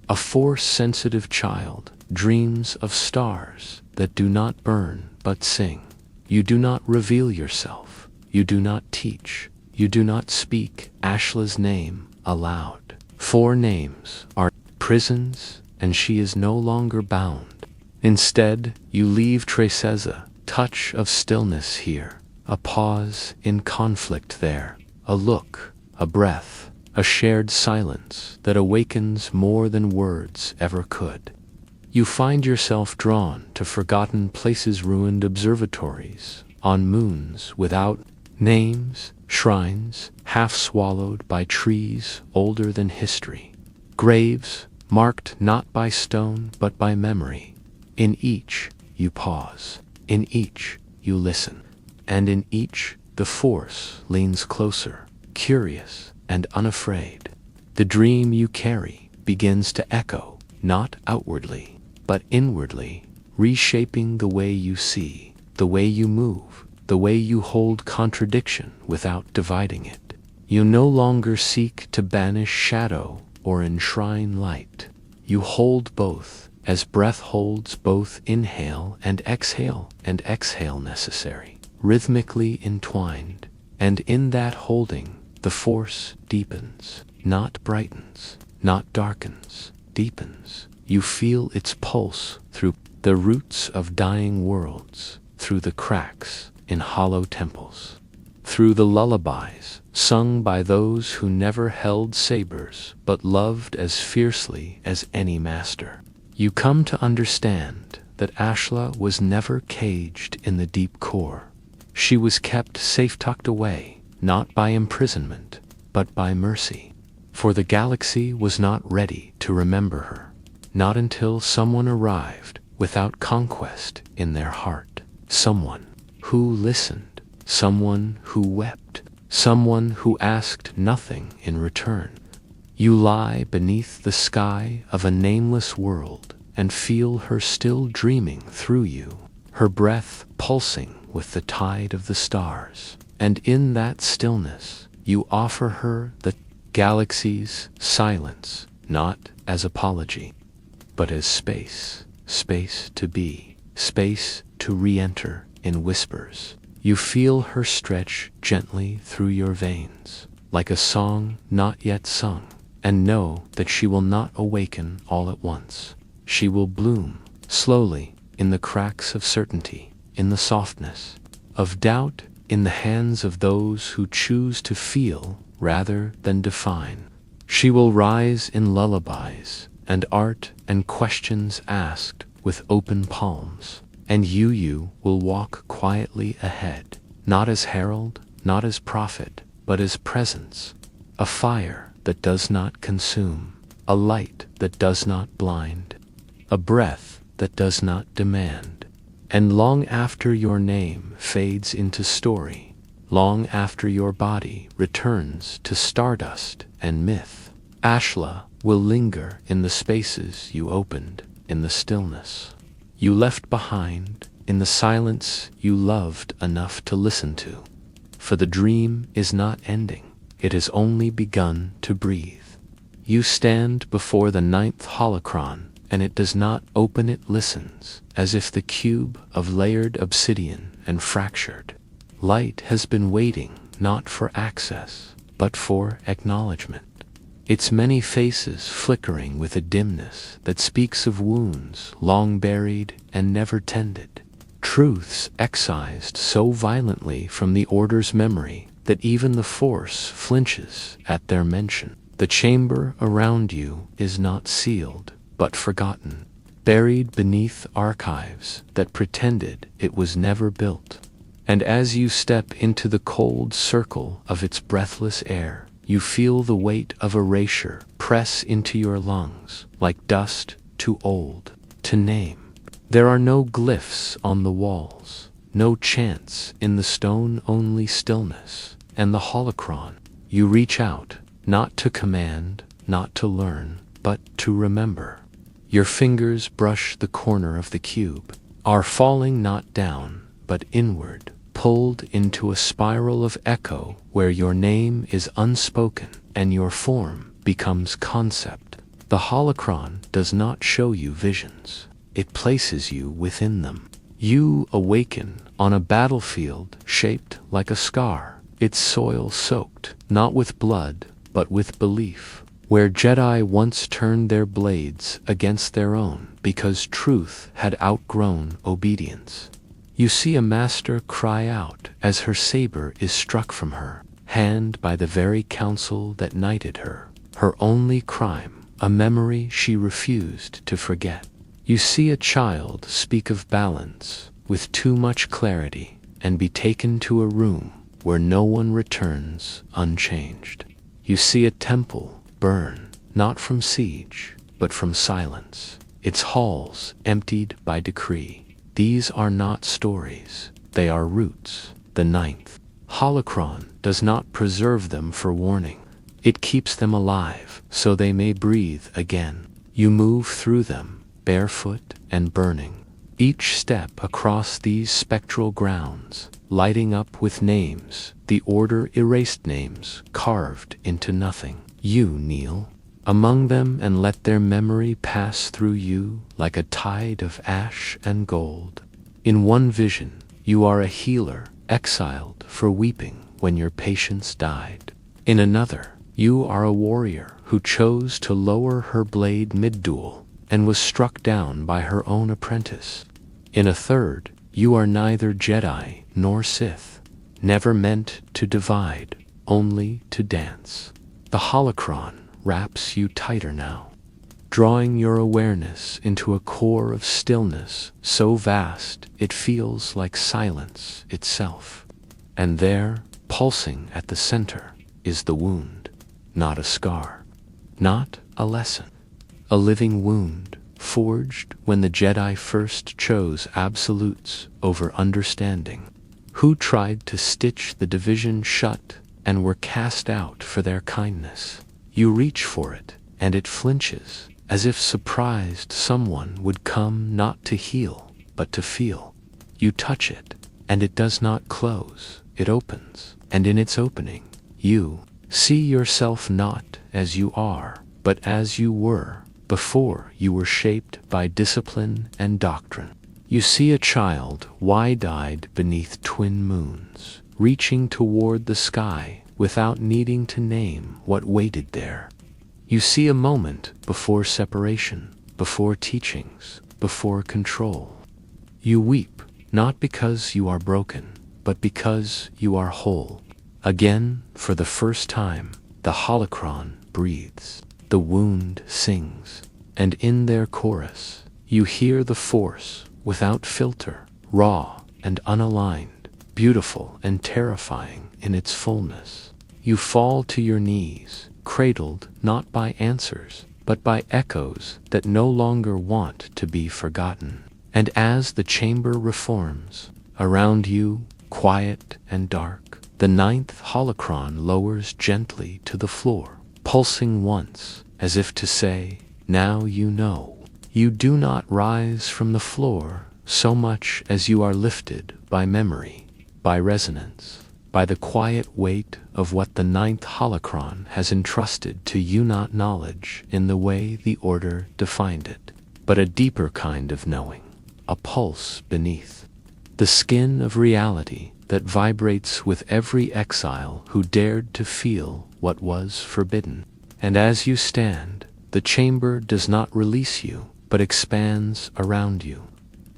A force-sensitive child dreams of stars that do not burn but sing. You do not reveal yourself, you do not teach, you do not speak Ashla's name aloud. 4 names are prisons, and she is no longer bound. Instead, you leave traces, a touch of stillness here, a pause in conflict there, a look, a breath, a shared silence that awakens more than words ever could. You find yourself drawn to forgotten places, ruined observatories, on moons without names, shrines half swallowed by trees older than history, graves marked not by stone but by memory. In each you pause, in each you listen, and in each the force leans closer, curious and unafraid. The dream you carry begins to echo, not outwardly, but inwardly, reshaping the way you see, the way you move, the way you hold contradiction without dividing it. You no longer seek to banish shadow or enshrine light. You hold both, as breath holds both inhale and exhale necessary, rhythmically entwined, and in that holding, the force deepens, not brightens, not darkens, deepens. You feel its pulse through the roots of dying worlds, through the cracks in hollow temples, through the lullabies sung by those who never held sabers but loved as fiercely as any master. You come to understand that Ashla was never caged in the deep core. She was kept safe tucked away, not by imprisonment, but by mercy. For the galaxy was not ready to remember her. Not until someone arrived without conquest in their heart. Someone who listened, someone who wept, someone who asked nothing in return. You lie beneath the sky of a nameless world and feel her still dreaming through you, her breath pulsing with the tide of the stars. And in that stillness, you offer her the galaxy's silence, not as apology, but as space, space to be, space to re-enter in whispers. You feel her stretch gently through your veins, like a song not yet sung, and know that she will not awaken all at once. She will bloom, slowly, in the cracks of certainty, in the softness of doubt, in the hands of those who choose to feel rather than define. She will rise in lullabies, and art and questions asked with open palms, and you will walk quietly ahead, not as herald, not as prophet, but as presence, a fire that does not consume, a light that does not blind, a breath that does not demand. And long after your name fades into story, long after your body returns to stardust and myth, Ashla will linger in the spaces you opened, in the stillness you left behind, in the silence you loved enough to listen to. For the dream is not ending, it has only begun to breathe. You stand before the 9th holocron, and it does not open, it listens, as if the cube of layered obsidian and fractured. Light has been waiting not for access, but for acknowledgement. Its many faces flickering with a dimness that speaks of wounds long buried and never tended. Truths excised so violently from the Order's memory that even the Force flinches at their mention. The chamber around you is not sealed, but forgotten, buried beneath archives that pretended it was never built. And as you step into the cold circle of its breathless air, you feel the weight of erasure press into your lungs, like dust too old to name. There are no glyphs on the walls, no chants in the stone, only stillness, and the holocron. You reach out, not to command, not to learn, but to remember. Your fingers brush the corner of the cube, are falling not down, but inward, pulled into a spiral of echo where your name is unspoken and your form becomes concept. The holocron does not show you visions. It places you within them. You awaken on a battlefield shaped like a scar, its soil soaked, not with blood, but with belief, where Jedi once turned their blades against their own because truth had outgrown obedience. You see a master cry out as her saber is struck from her hand by the very council that knighted her, her only crime, a memory she refused to forget. You see a child speak of balance with too much clarity and be taken to a room where no one returns unchanged. You see a temple burn, not from siege, but from silence, its halls emptied by decree. These are not stories, they are roots. The ninth holocron does not preserve them for warning. It keeps them alive so they may breathe again. You move through them, barefoot and burning, each step across these spectral grounds, lighting up with names, the Order erased names carved into nothing. You kneel among them and let their memory pass through you like a tide of ash and gold. In one vision, you are a healer, exiled for weeping when your patients died. In another, you are a warrior who chose to lower her blade mid-duel and was struck down by her own apprentice. In a third, you are neither Jedi nor Sith, never meant to divide, only to dance. The holocron wraps you tighter now, drawing your awareness into a core of stillness so vast it feels like silence itself. And there, pulsing at the center, is the wound, not a scar, not a lesson, a living wound forged when the Jedi first chose absolutes over understanding, who tried to stitch the division shut and were cast out for their kindness. You reach for it, and it flinches, as if surprised someone would come not to heal, but to feel. You touch it, and it does not close, it opens, and in its opening, you see yourself not as you are, but as you were, before you were shaped by discipline and doctrine. You see a child wide-eyed beneath twin moons, reaching toward the sky without needing to name what waited there. You see a moment before separation, before teachings, before control. You weep, not because you are broken, but because you are whole. Again, for the first time, the holocron breathes. The wound sings, and in their chorus, you hear the Force without filter, raw and unaligned, beautiful and terrifying in its fullness. You fall to your knees, cradled not by answers, but by echoes that no longer want to be forgotten. And as the chamber reforms, around you, quiet and dark, the ninth holocron lowers gently to the floor, pulsing once, as if to say, now you know. You do not rise from the floor so much as you are lifted by memory, by resonance, by the quiet weight of what the ninth holocron has entrusted to you, not knowledge in the way the Order defined it, but a deeper kind of knowing, a pulse beneath, the skin of reality that vibrates with every exile who dared to feel what was forbidden. And as you stand, the chamber does not release you, but expands around you.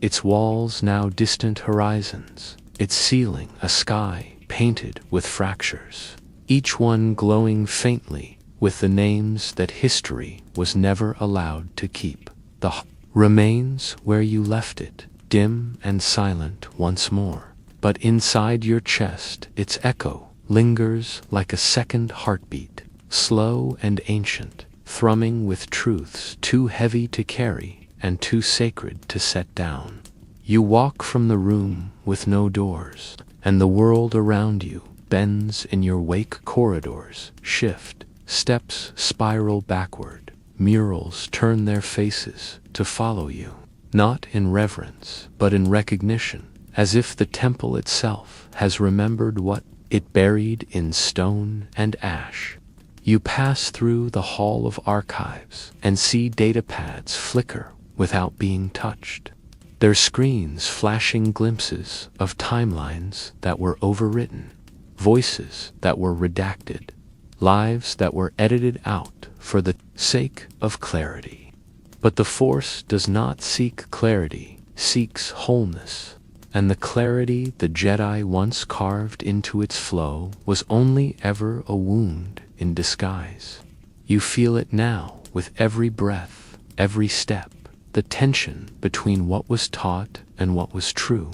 Its walls now distant horizons, its ceiling a sky painted with fractures, each one glowing faintly with the names that history was never allowed to keep. The remains where you left it, dim and silent once more, but inside your chest its echo lingers like a second heartbeat, slow and ancient, thrumming with truths too heavy to carry and too sacred to set down. You walk from the room with no doors, and the world around you bends in your wake, corridors shift, steps spiral backward, murals turn their faces to follow you, not in reverence, but in recognition, as if the temple itself has remembered what it buried in stone and ash. You pass through the Hall of Archives and see datapads flicker without being touched, their screens flashing glimpses of timelines that were overwritten, voices that were redacted, lives that were edited out for the sake of clarity. But the Force does not seek clarity, seeks wholeness, and the clarity the Jedi once carved into its flow was only ever a wound in disguise. You feel it now with every breath, every step, the tension between what was taught and what was true.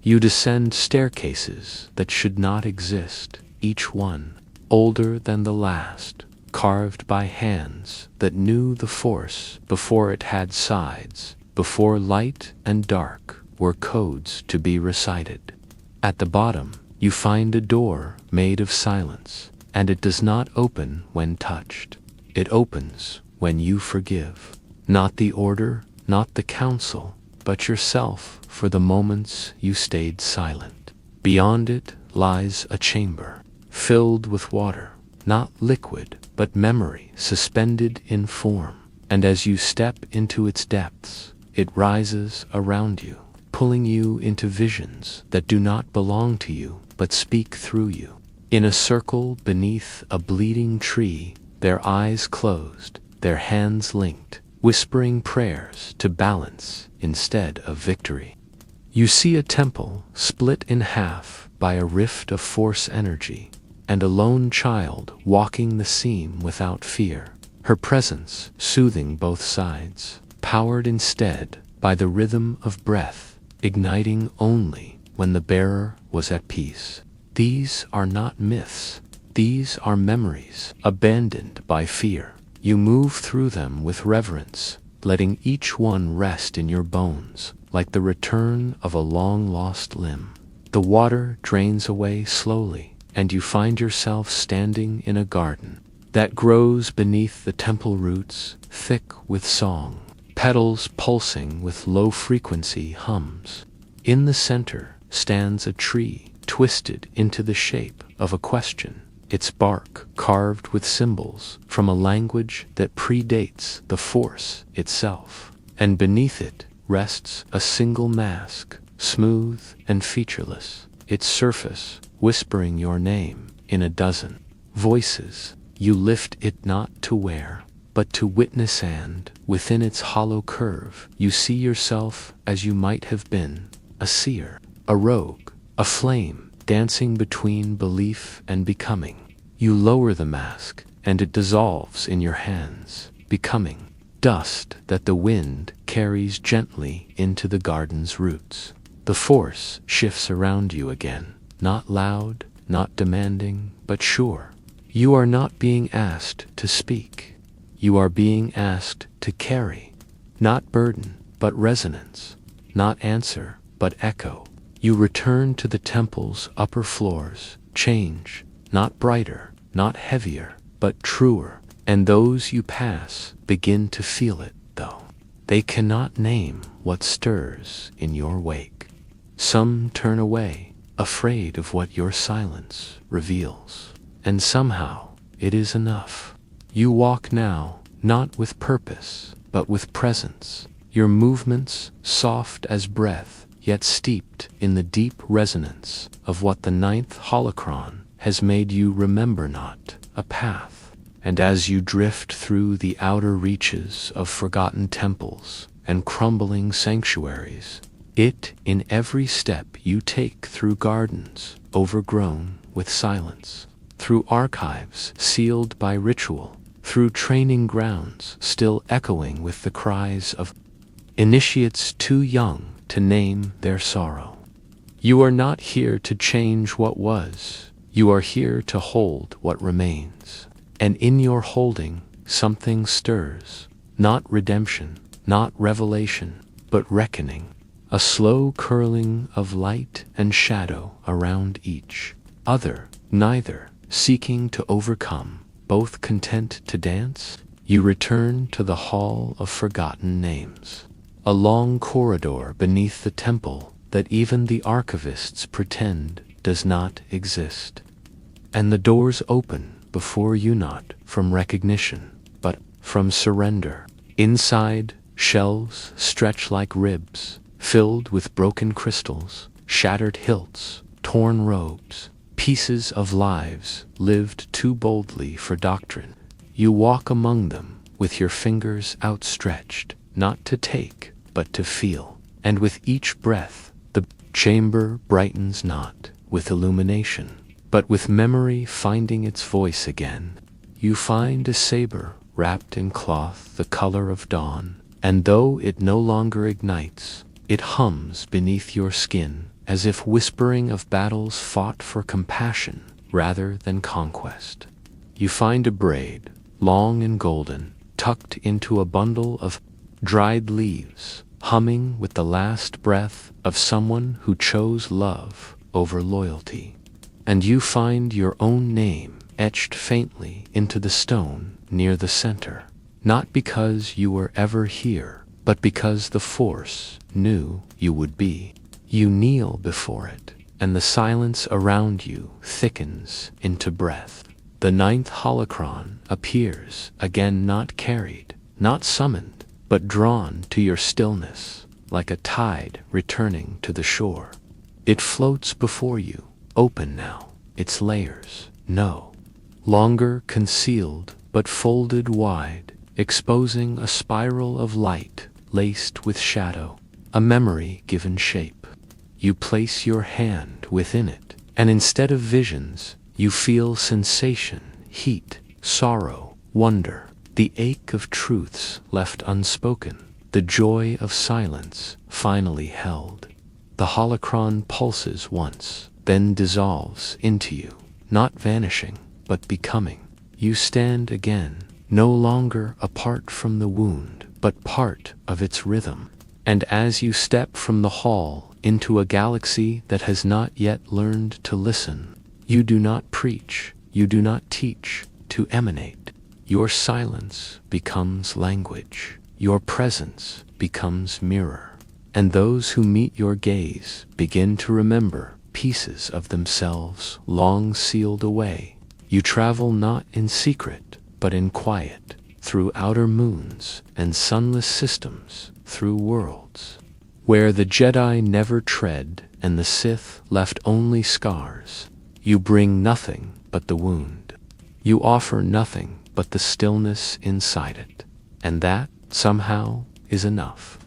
You descend staircases that should not exist, each one older than the last, carved by hands that knew the Force before it had sides, before light and dark were codes to be recited. At the bottom, you find a door made of silence, and it does not open when touched. It opens when you forgive. Not the order, not the council, but yourself for the moments you stayed silent. Beyond it lies a chamber, filled with water, not liquid, but memory suspended in form. And as you step into its depths, it rises around you, pulling you into visions that do not belong to you, but speak through you. In a circle beneath a bleeding tree, their eyes closed, their hands linked, whispering prayers to balance instead of victory. You see a temple split in half by a rift of Force energy, and a lone child walking the seam without fear, her presence soothing both sides, powered instead by the rhythm of breath, igniting only when the bearer was at peace. These are not myths. These are memories abandoned by fear. You move through them with reverence, letting each one rest in your bones, like the return of a long-lost limb. The water drains away slowly, and you find yourself standing in a garden that grows beneath the temple roots, thick with song, petals pulsing with low-frequency hums. In the center stands a tree twisted into the shape of a question, its bark carved with symbols from a language that predates the Force itself. And beneath it rests a single mask, smooth and featureless, its surface whispering your name in a dozen voices. You lift it not to wear, but to witness, and within its hollow curve you see yourself as you might have been, a seer, a rogue, a flame dancing between belief and becoming. You lower the mask, and it dissolves in your hands, becoming dust that the wind carries gently into the garden's roots. The Force shifts around you again, not loud, not demanding, but sure. You are not being asked to speak. You are being asked to carry, not burden, but resonance, not answer, but echo. You return to the temple's upper floors, change, not brighter, not heavier, but truer, and those you pass begin to feel it, though they cannot name what stirs in your wake. Some turn away, afraid of what your silence reveals, and somehow it is enough. You walk now, not with purpose, but with presence, your movements soft as breath, yet steeped in the deep resonance of what the ninth holocron has made you remember, not a path. And as you drift through the outer reaches of forgotten temples and crumbling sanctuaries, it in every step you take through gardens overgrown with silence, through archives sealed by ritual, through training grounds still echoing with the cries of initiates too young to name their sorrow. You are not here to change what was. You are here to hold what remains. And in your holding, something stirs. Not redemption, not revelation, but reckoning. A slow curling of light and shadow around each other neither seeking to overcome, both content to dance, you return to the Hall of Forgotten Names, a long corridor beneath the temple that even the archivists pretend does not exist. And the doors open before you not from recognition, but from surrender. Inside, shelves stretch like ribs, filled with broken crystals, shattered hilts, torn robes, pieces of lives lived too boldly for doctrine. You walk among them with your fingers outstretched, not to take, but to feel. And with each breath, the chamber brightens not with illumination, but with memory finding its voice again. You find a saber wrapped in cloth the color of dawn, and though it no longer ignites, it hums beneath your skin, as if whispering of battles fought for compassion rather than conquest. You find a braid, long and golden, tucked into a bundle of dried leaves, humming with the last breath of someone who chose love over loyalty. And you find your own name etched faintly into the stone near the center, not because you were ever here, but because the Force knew you would be. You kneel before it, and the silence around you thickens into breath. The ninth holocron appears, again not carried, not summoned, but drawn to your stillness, like a tide returning to the shore. It floats before you, open now, its layers, no longer concealed, but folded wide, exposing a spiral of light laced with shadow, a memory given shape. You place your hand within it, and instead of visions, you feel sensation, heat, sorrow, wonder, the ache of truths left unspoken, the joy of silence finally held. The holocron pulses once, then dissolves into you, not vanishing, but becoming. You stand again, no longer apart from the wound, but part of its rhythm. And as you step from the hall into a galaxy that has not yet learned to listen, you do not preach, you do not teach, to emanate. Your silence becomes language, your presence becomes mirror, and those who meet your gaze begin to remember pieces of themselves long sealed away. You travel not in secret, but in quiet, through outer moons and sunless systems, through worlds where the Jedi never tread and the Sith left only scars. You bring nothing but the wound. You offer nothing but the stillness inside it, and that, somehow, is enough.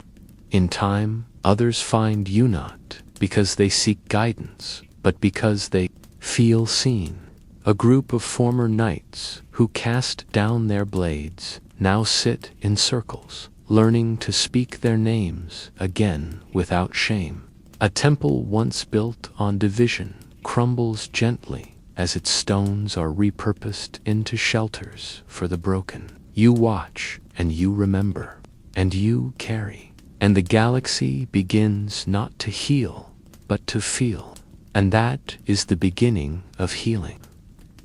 In time, others find you not because they seek guidance, but because they feel seen. A group of former knights who cast down their blades now sit in circles, learning to speak their names again without shame. A temple once built on division crumbles gently as its stones are repurposed into shelters for the broken. You watch, and you remember, and you carry, and the galaxy begins not to heal, but to feel. And that is the beginning of healing.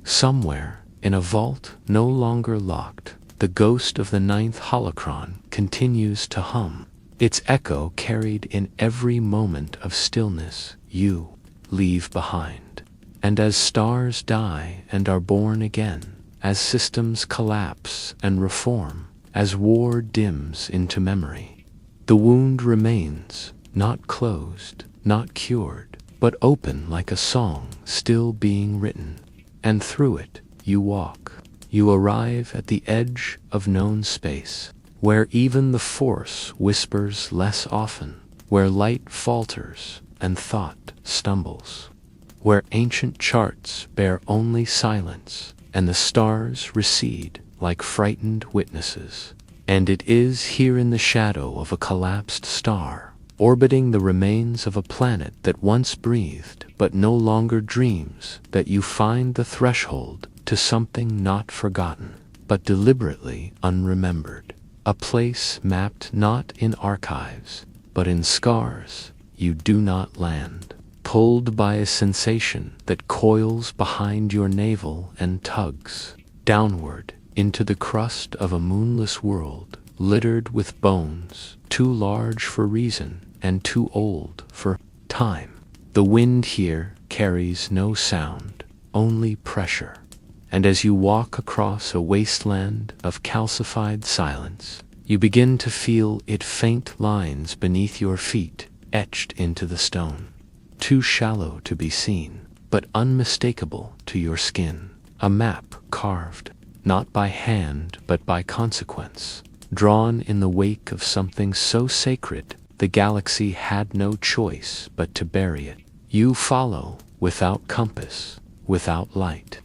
Somewhere, in a vault no longer locked, the ghost of the ninth holocron continues to hum, its echo carried in every moment of stillness you leave behind. And as stars die and are born again, as systems collapse and reform, as war dims into memory, the wound remains, not closed, not cured, but open like a song still being written. And through it you walk. You arrive at the edge of known space, where even the Force whispers less often, where light falters and thought stumbles, where ancient charts bear only silence, and the stars recede like frightened witnesses. And it is here in the shadow of a collapsed star, orbiting the remains of a planet that once breathed but no longer dreams, that you find the threshold to something not forgotten, but deliberately unremembered. A place mapped not in archives, but in scars. You do not land. pulled by a sensation that coils behind your navel and tugs downward into the crust of a moonless world littered with bones too large for reason and too old for time. The wind here carries no sound, only pressure. And as you walk across a wasteland of calcified silence, you begin to feel its faint lines beneath your feet etched into the stone. Too shallow to be seen, but unmistakable to your skin. A map carved, not by hand but by consequence, drawn in the wake of something so sacred the galaxy had no choice but to bury it. You follow, without compass, without light.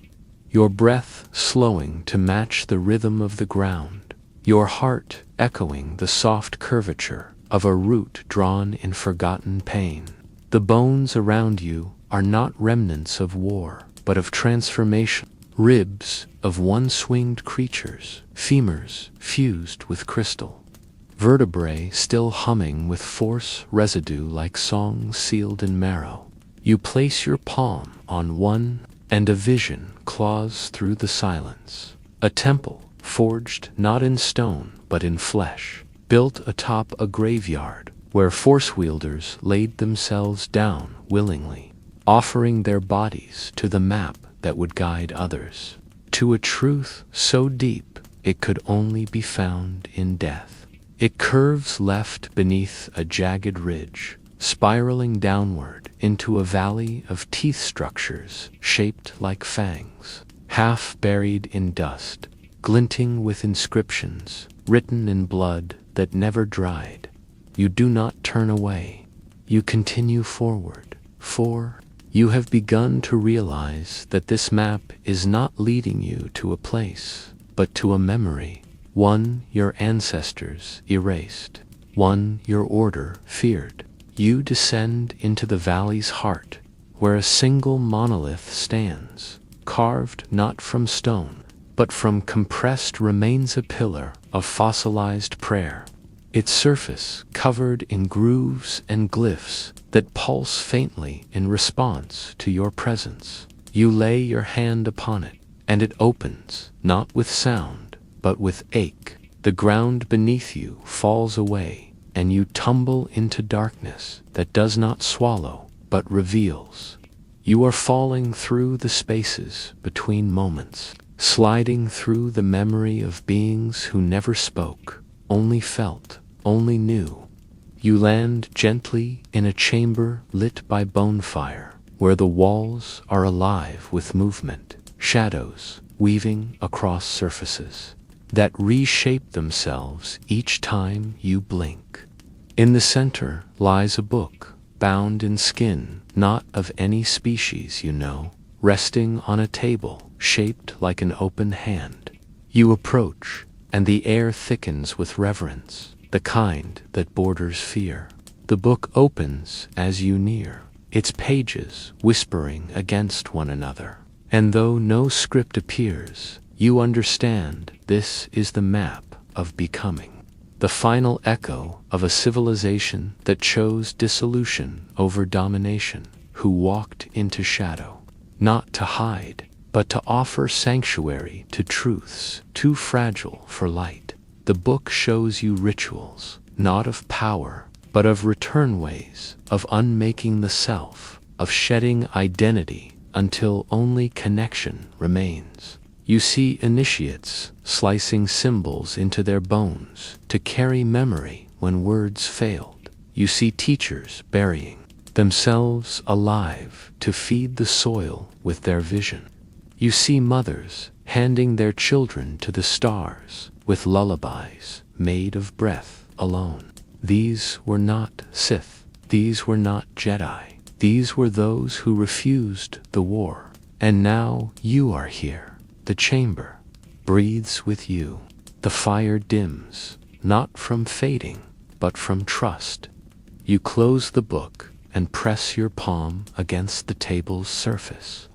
Your breath slowing to match the rhythm of the ground, your heart echoing the soft curvature of a route drawn in forgotten pain. The bones around you are not remnants of war, but of transformation. Ribs of once-winged creatures, femurs fused with crystal, vertebrae still humming with force residue like songs sealed in marrow. You place your palm on one, and a vision claws through the silence. A temple, forged not in stone but in flesh, built atop a graveyard where force wielders laid themselves down willingly, offering their bodies to the map that would guide others, to a truth so deep it could only be found in death. It curves left beneath a jagged ridge, spiraling downward into a valley of teeth structures shaped like fangs, half buried in dust, glinting with inscriptions written in blood that never dried. You do not turn away. You continue forward, for you have begun to realize that this map is not leading you to a place, but to a memory, one your ancestors erased, one your order feared. You descend into the valley's heart, where a single monolith stands, carved not from stone, but from compressed remains, a pillar of fossilized prayer. Its surface covered in grooves and glyphs that pulse faintly in response to your presence. You lay your hand upon it, and it opens, not with sound, but with ache. The ground beneath you falls away, and you tumble into darkness that does not swallow, but reveals. You are falling through the spaces between moments, sliding through the memory of beings who never spoke, only felt, only knew. You land gently in a chamber lit by bonfire, where the walls are alive with movement, shadows weaving across surfaces that reshape themselves each time you blink. In the center lies a book, bound in skin, not of any species you know, resting on a table shaped like an open hand. You approach, and the air thickens with reverence, the kind that borders fear. The book opens as you near, its pages whispering against one another. And though no script appears, you understand this is the map of becoming, the final echo of a civilization that chose dissolution over domination, who walked into shadow, not to hide, but to offer sanctuary to truths too fragile for light. The book shows you rituals, not of power, but of return ways, of unmaking the self, of shedding identity until only connection remains. You see initiates slicing symbols into their bones to carry memory when words failed. You see teachers burying themselves alive to feed the soil with their vision. You see mothers handing their children to the stars with lullabies made of breath alone. These were not Sith. These were not Jedi. These were those who refused the war. And now you are here. The chamber breathes with you. The fire dims, not from fading, but from trust. You close the book and press your palm against the table's surface.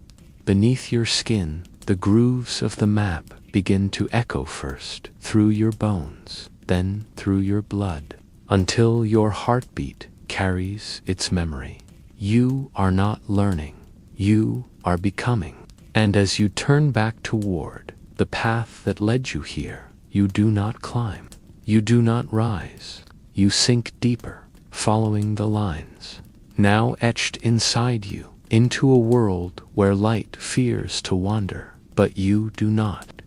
Beneath your skin, the grooves of the map begin to echo, first through your bones, then through your blood, until your heartbeat carries its memory. you are not learning, you are becoming. And as you turn back toward the path that led you here, you do not climb, you do not rise, you sink deeper, following the lines now etched inside you, into a world where light fears to wander, but you do not.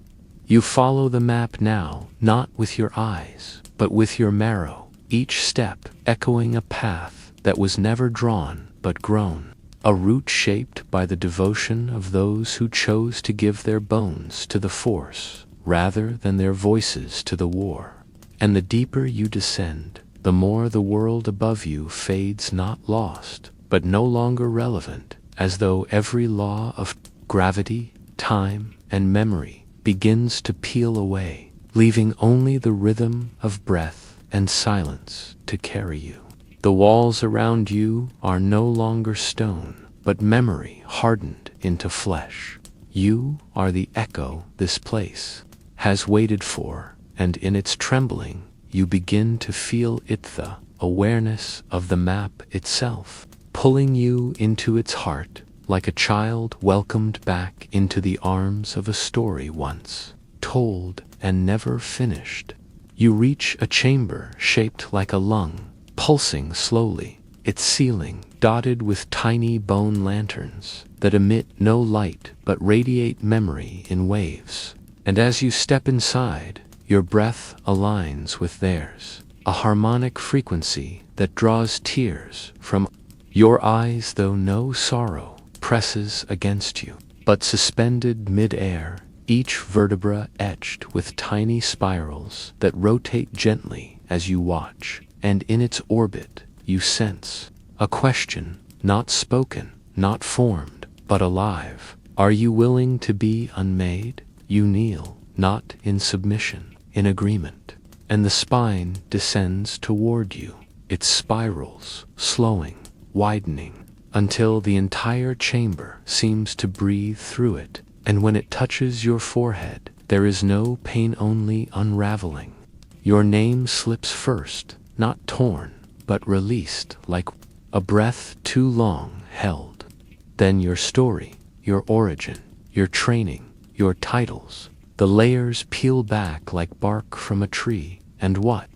You follow the map now, not with your eyes, but with your marrow, each step echoing a path that was never drawn but grown, a route shaped by the devotion of those who chose to give their bones to the Force rather than their voices to the war. And the deeper you descend, the more the world above you fades, not lost, but no longer relevant, as though every law of gravity, time, and memory begins to peel away, leaving only the rhythm of breath and silence to carry you. The walls around you are no longer stone, but memory hardened into flesh. You are the echo this place has waited for, and in its trembling, you begin to feel it, the awareness of the map itself, pulling you into its heart like a child welcomed back into the arms of a story once told and never finished. You reach a chamber shaped like a lung, pulsing slowly, its ceiling dotted with tiny bone lanterns that emit no light but radiate memory in waves. And as you step inside, your breath aligns with theirs, a harmonic frequency that draws tears from your eyes, though no sorrow presses against you, but suspended mid-air, each vertebra etched with tiny spirals that rotate gently as you watch, and in its orbit you sense a question, not spoken, not formed, but alive. Are you willing to be unmade? You kneel, not in submission, in agreement, and the spine descends toward you, its spirals slowing, widening, until the entire chamber seems to breathe through it, and when it touches your forehead, there is no pain, only unraveling. Your name slips first, not torn, but released like a breath too long held. Then your story, your origin, your training, your titles, the layers peel back like bark from a tree, and what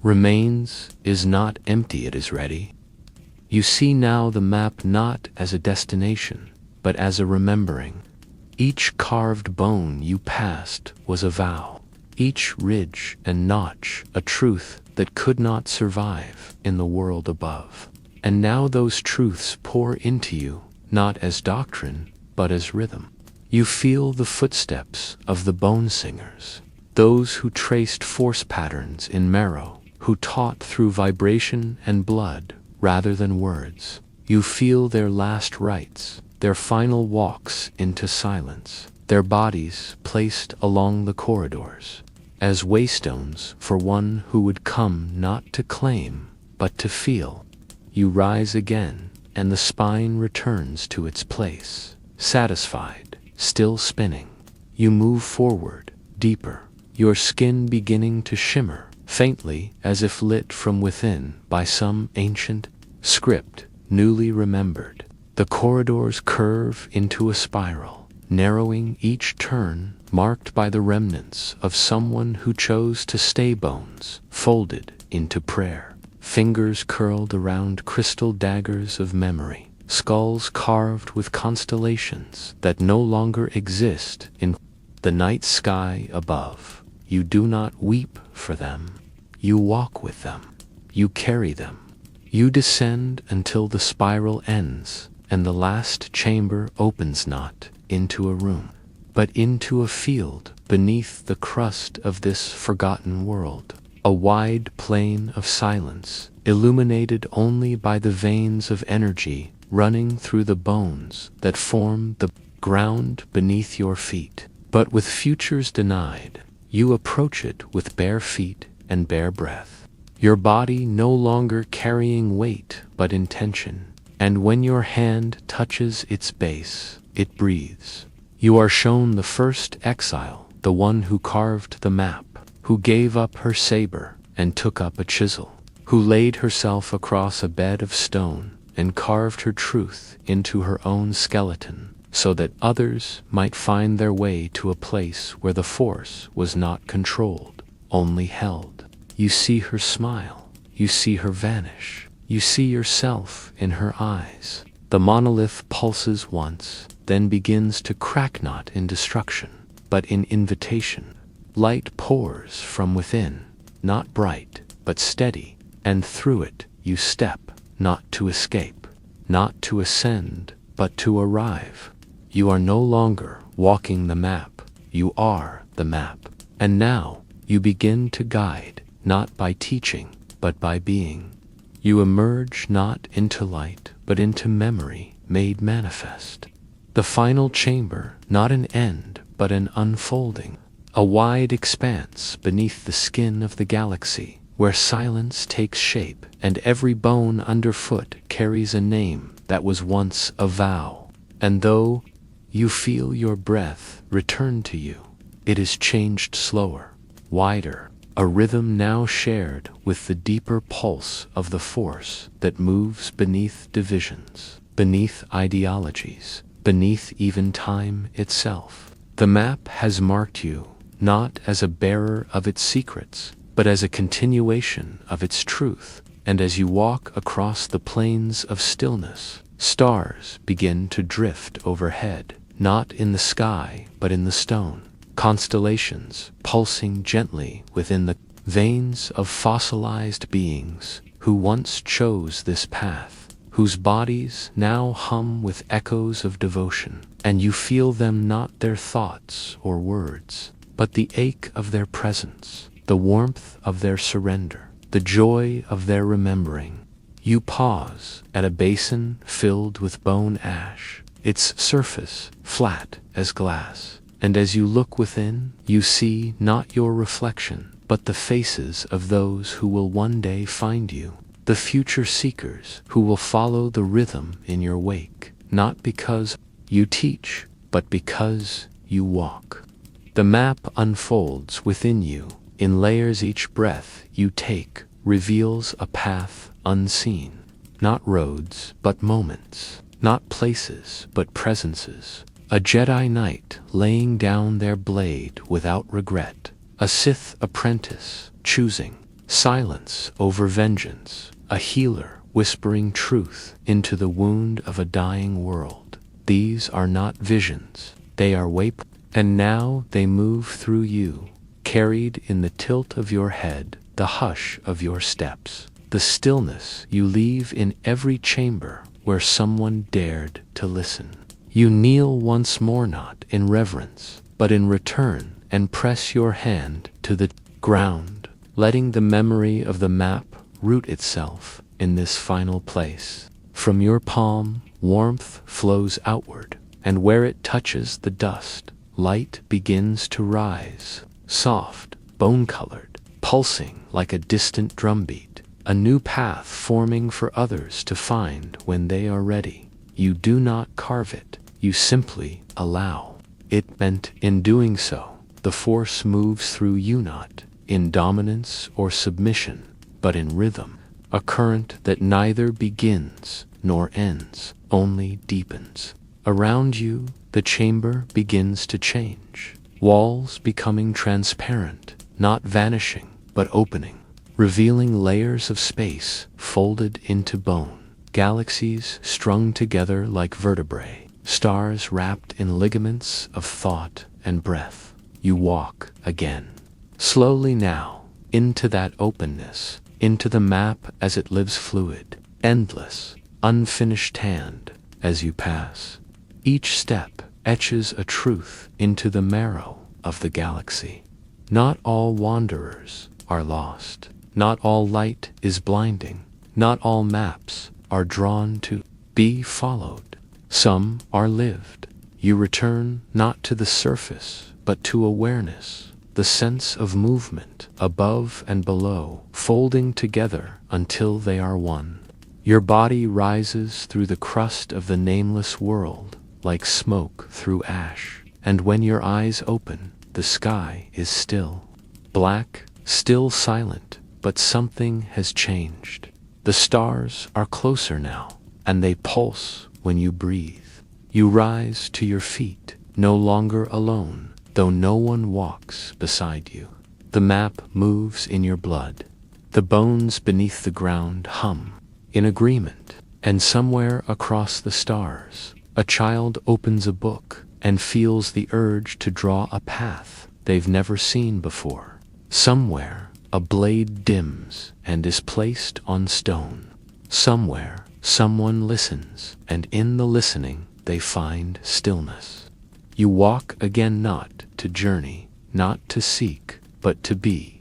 remains is not empty, it is ready. You see now the map not as a destination, but as a remembering. Each carved bone you passed was a vow, each ridge and notch a truth that could not survive in the world above. And now those truths pour into you, not as doctrine, but as rhythm. You feel the footsteps of the bone singers, those who traced force patterns in marrow, who taught through vibration and blood rather than words. You feel their last rites, their final walks into silence, their bodies placed along the corridors, as waystones for one who would come not to claim, but to feel. You rise again, and the spine returns to its place, satisfied, still spinning. You move forward, deeper, your skin beginning to shimmer, faintly as if lit from within by some ancient script newly remembered. The corridors curve into a spiral, narrowing each turn, marked by the remnants of someone who chose to stay, bones folded into prayer, fingers curled around crystal daggers of memory, skulls carved with constellations that no longer exist in the night sky above. You do not weep for them. You walk with them. You carry them. You descend until the spiral ends, and the last chamber opens not into a room, but into a field beneath the crust of this forgotten world. A wide plain of silence, illuminated only by the veins of energy running through the bones that form the ground beneath your feet. But with futures denied, you approach it with bare feet and bare breath, your body no longer carrying weight but intention, and when your hand touches its base, it breathes. You are shown the first exile, the one who carved the map, who gave up her saber and took up a chisel, who laid herself across a bed of stone and carved her truth into her own skeleton, so that others might find their way to a place where the Force was not controlled, only held. You see her smile, you see her vanish, you see yourself in her eyes. The monolith pulses once, then begins to crack not in destruction, but in invitation. Light pours from within, not bright, but steady, and through it you step, not to escape, not to ascend, but to arrive. You are no longer walking the map, you are the map. And now you begin to guide, not by teaching, but by being. You emerge not into light, but into memory made manifest. The final chamber, not an end, but an unfolding. A wide expanse beneath the skin of the galaxy, where silence takes shape, and every bone underfoot carries a name that was once a vow. And though you feel your breath return to you, it is changed slower, wider, a rhythm now shared with the deeper pulse of the Force that moves beneath divisions, beneath ideologies, beneath even time itself. The map has marked you, not as a bearer of its secrets, but as a continuation of its truth. And as you walk across the plains of stillness, stars begin to drift overhead, not in the sky, but in the stone. Constellations pulsing gently within the veins of fossilized beings who once chose this path, whose bodies now hum with echoes of devotion, and you feel them not their thoughts or words, but the ache of their presence, the warmth of their surrender, the joy of their remembering. You pause at a basin filled with bone ash, its surface flat as glass, and as you look within, you see not your reflection, but the faces of those who will one day find you, the future seekers who will follow the rhythm in your wake, not because you teach, but because you walk. The map unfolds within you, in layers. Each breath you take reveals a path unseen, not roads, but moments, not places, but presences. A Jedi Knight laying down their blade without regret, a Sith apprentice choosing silence over vengeance, a healer whispering truth into the wound of a dying world. These are not visions, they are waypoints. And now they move through you, carried in the tilt of your head, the hush of your steps, the stillness you leave in every chamber where someone dared to listen. You kneel once more, not in reverence, but in return, and press your hand to the ground, letting the memory of the map root itself in this final place. From your palm, warmth flows outward, and where it touches the dust, light begins to rise, soft, bone-colored, pulsing like a distant drumbeat, a new path forming for others to find when they are ready. You do not carve it, you simply allow it. And in doing so, the Force moves through you, not in dominance or submission, but in rhythm, a current that neither begins nor ends, only deepens. Around you, the chamber begins to change, walls becoming transparent, not vanishing, but opening, revealing layers of space folded into bone, galaxies strung together like vertebrae, stars wrapped in ligaments of thought and breath. You walk again, slowly now, into that openness, into the map as it lives fluid, endless, unfinished hand as you pass. Each step etches a truth into the marrow of the galaxy. Not all wanderers are lost. Not all light is blinding. Not all maps are drawn to be followed. Some are lived. You return not to the surface, but to awareness, the sense of movement above and below, folding together until they are one. Your body rises through the crust of the nameless world, like smoke through ash, and when your eyes open, the sky is still. Black, still silent, but something has changed. The stars are closer now, and they pulse when you breathe. You rise to your feet, no longer alone, though no one walks beside you. The map moves in your blood. The bones beneath the ground hum in agreement, and somewhere across the stars, a child opens a book and feels the urge to draw a path they've never seen before. Somewhere, a blade dims and is placed on stone. Somewhere, someone listens, and in the listening, they find stillness. You walk again, not to journey, not to seek, but to be.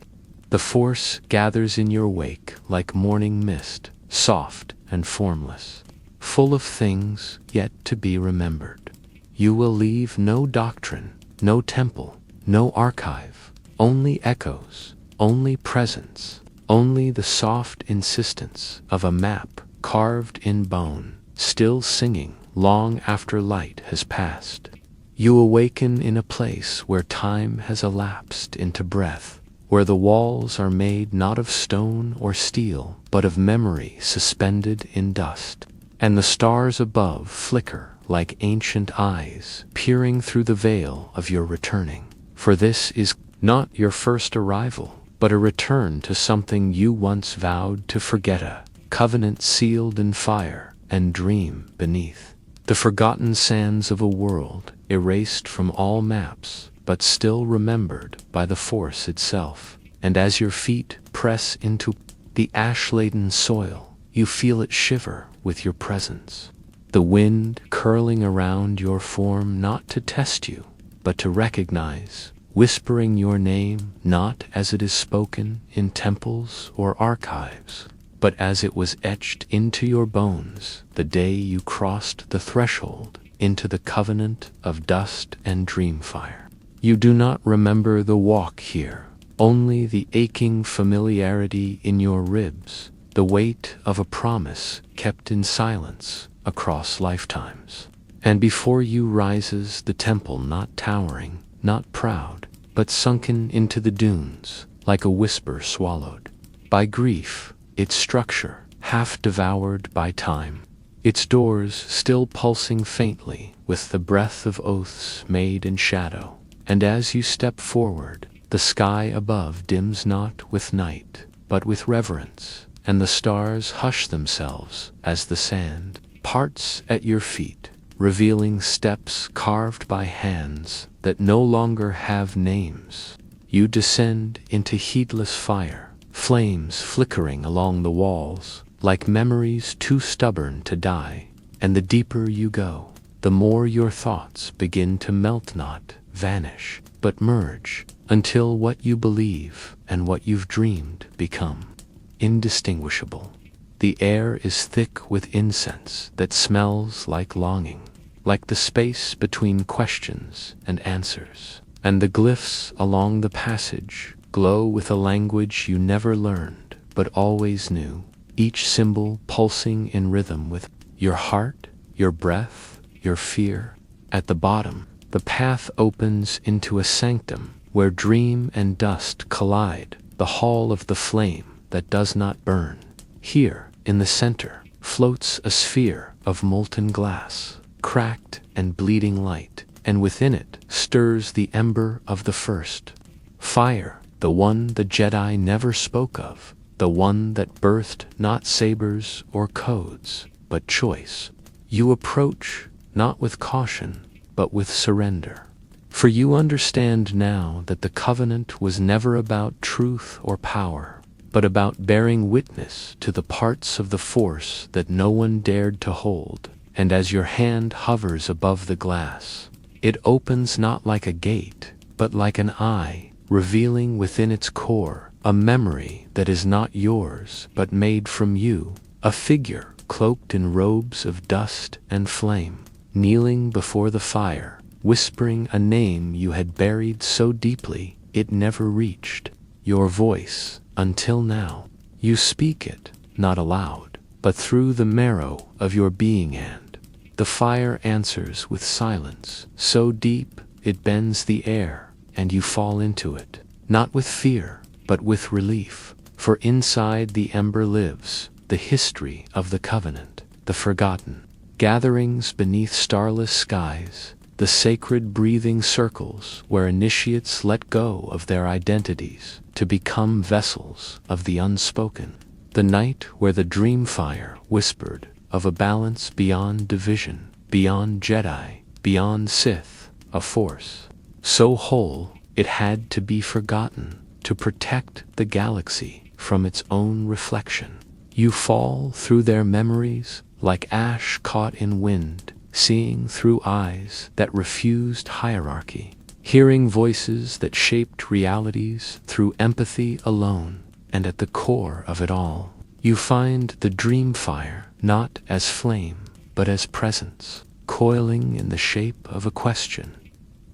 The Force gathers in your wake like morning mist, soft and formless, full of things yet to be remembered. You will leave no doctrine, no temple, no archive, only echoes, only presence, only the soft insistence of a map carved in bone, still singing long after light has passed. You awaken in a place where time has elapsed into breath, where the walls are made not of stone or steel, but of memory suspended in dust, and the stars above flicker like ancient eyes peering through the veil of your returning. For this is not your first arrival, but a return to something you once vowed to forget, a covenant sealed in fire and dream beneath. The forgotten sands of a world erased from all maps, but still remembered by the Force itself. And as your feet press into the ash-laden soil, you feel it shiver with your presence. The wind curling around your form, not to test you, but to recognize, whispering your name not as it is spoken in temples or archives, but as it was etched into your bones the day you crossed the threshold into the covenant of dust and dreamfire. You do not remember the walk here, only the aching familiarity in your ribs, the weight of a promise kept in silence across lifetimes. And before you rises the temple, not towering, not proud, but sunken into the dunes, like a whisper swallowed by grief, its structure half devoured by time, its doors still pulsing faintly with the breath of oaths made in shadow. And as you step forward, the sky above dims not with night, but with reverence, and the stars hush themselves as the sand parts at your feet, revealing steps carved by hands that no longer have names. You descend into heedless fire, flames flickering along the walls, like memories too stubborn to die. And the deeper you go, the more your thoughts begin to melt, not vanish, but merge, until what you believe and what you've dreamed become indistinguishable. The air is thick with incense that smells like longing, like the space between questions and answers. And the glyphs along the passage glow with a language you never learned, but always knew, each symbol pulsing in rhythm with your heart, your breath, your fear. At the bottom, the path opens into a sanctum where dream and dust collide, the hall of the flame that does not burn. Here, in the center, floats a sphere of molten glass, cracked and bleeding light, and within it stirs the ember of the first fire, the one the Jedi never spoke of, the one that birthed not sabers or codes, but choice. You approach, not with caution, but with surrender. For you understand now that the covenant was never about truth or power, but about bearing witness to the parts of the Force that no one dared to hold. And as your hand hovers above the glass, it opens not like a gate, but like an eye, revealing within its core a memory that is not yours, but made from you, a figure cloaked in robes of dust and flame, kneeling before the fire, whispering a name you had buried so deeply it never reached your voice. Until now, you speak it, not aloud, but through the marrow of your being, and the fire answers with silence so deep it bends the air, and you fall into it, not with fear, but with relief, for inside the ember lives the history of the covenant, the forgotten. Gatherings beneath starless skies, the sacred breathing circles where initiates let go of their identities to become vessels of the unspoken. The night where the dream fire whispered of a balance beyond division, beyond Jedi, beyond Sith, a force so whole it had to be forgotten to protect the galaxy from its own reflection. You fall through their memories like ash caught in wind, seeing through eyes that refused hierarchy, hearing voices that shaped realities through empathy alone, and at the core of it all, you find the dream fire not as flame, but as presence, coiling in the shape of a question.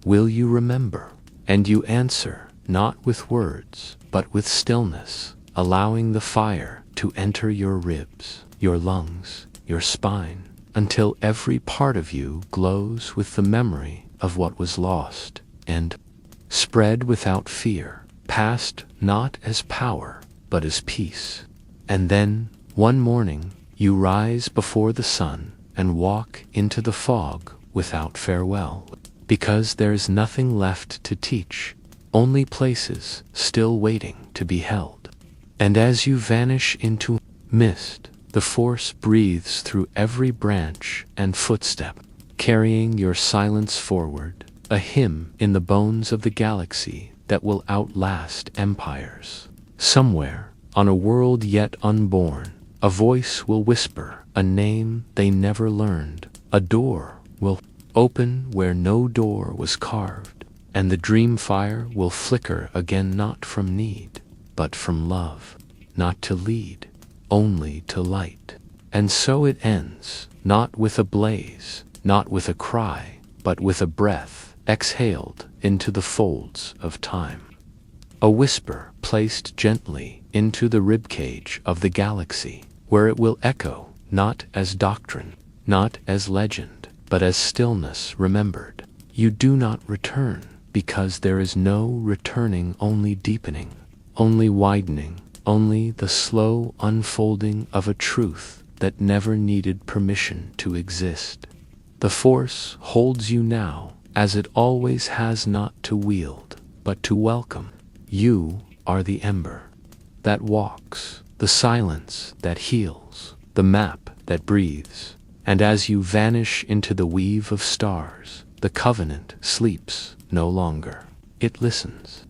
Will you remember? And you answer, not with words, but with stillness, allowing the fire to enter your ribs, your lungs, your spine, until every part of you glows with the memory of what was lost, and spread without fear, passed not as power, but as peace. And then, one morning, you rise before the sun and walk into the fog without farewell, because there is nothing left to teach, only places still waiting to be held. And as you vanish into mist, the Force breathes through every branch and footstep, carrying your silence forward, a hymn in the bones of the galaxy that will outlast empires. Somewhere, on a world yet unborn, a voice will whisper a name they never learned. A door will open where no door was carved, and the dream fire will flicker again, not from need, but from love, not to lead, only to light. And so it ends, not with a blaze, not with a cry, but with a breath exhaled into the folds of time. A whisper placed gently into the ribcage of the galaxy, where it will echo, not as doctrine, not as legend, but as stillness remembered. You do not return, because there is no returning, only deepening, only widening, only the slow unfolding of a truth that never needed permission to exist. The Force holds you now, as it always has, not to wield, but to welcome. You are the ember that walks, the silence that heals, the map that breathes. And as you vanish into the weave of stars, the Covenant sleeps no longer. It listens.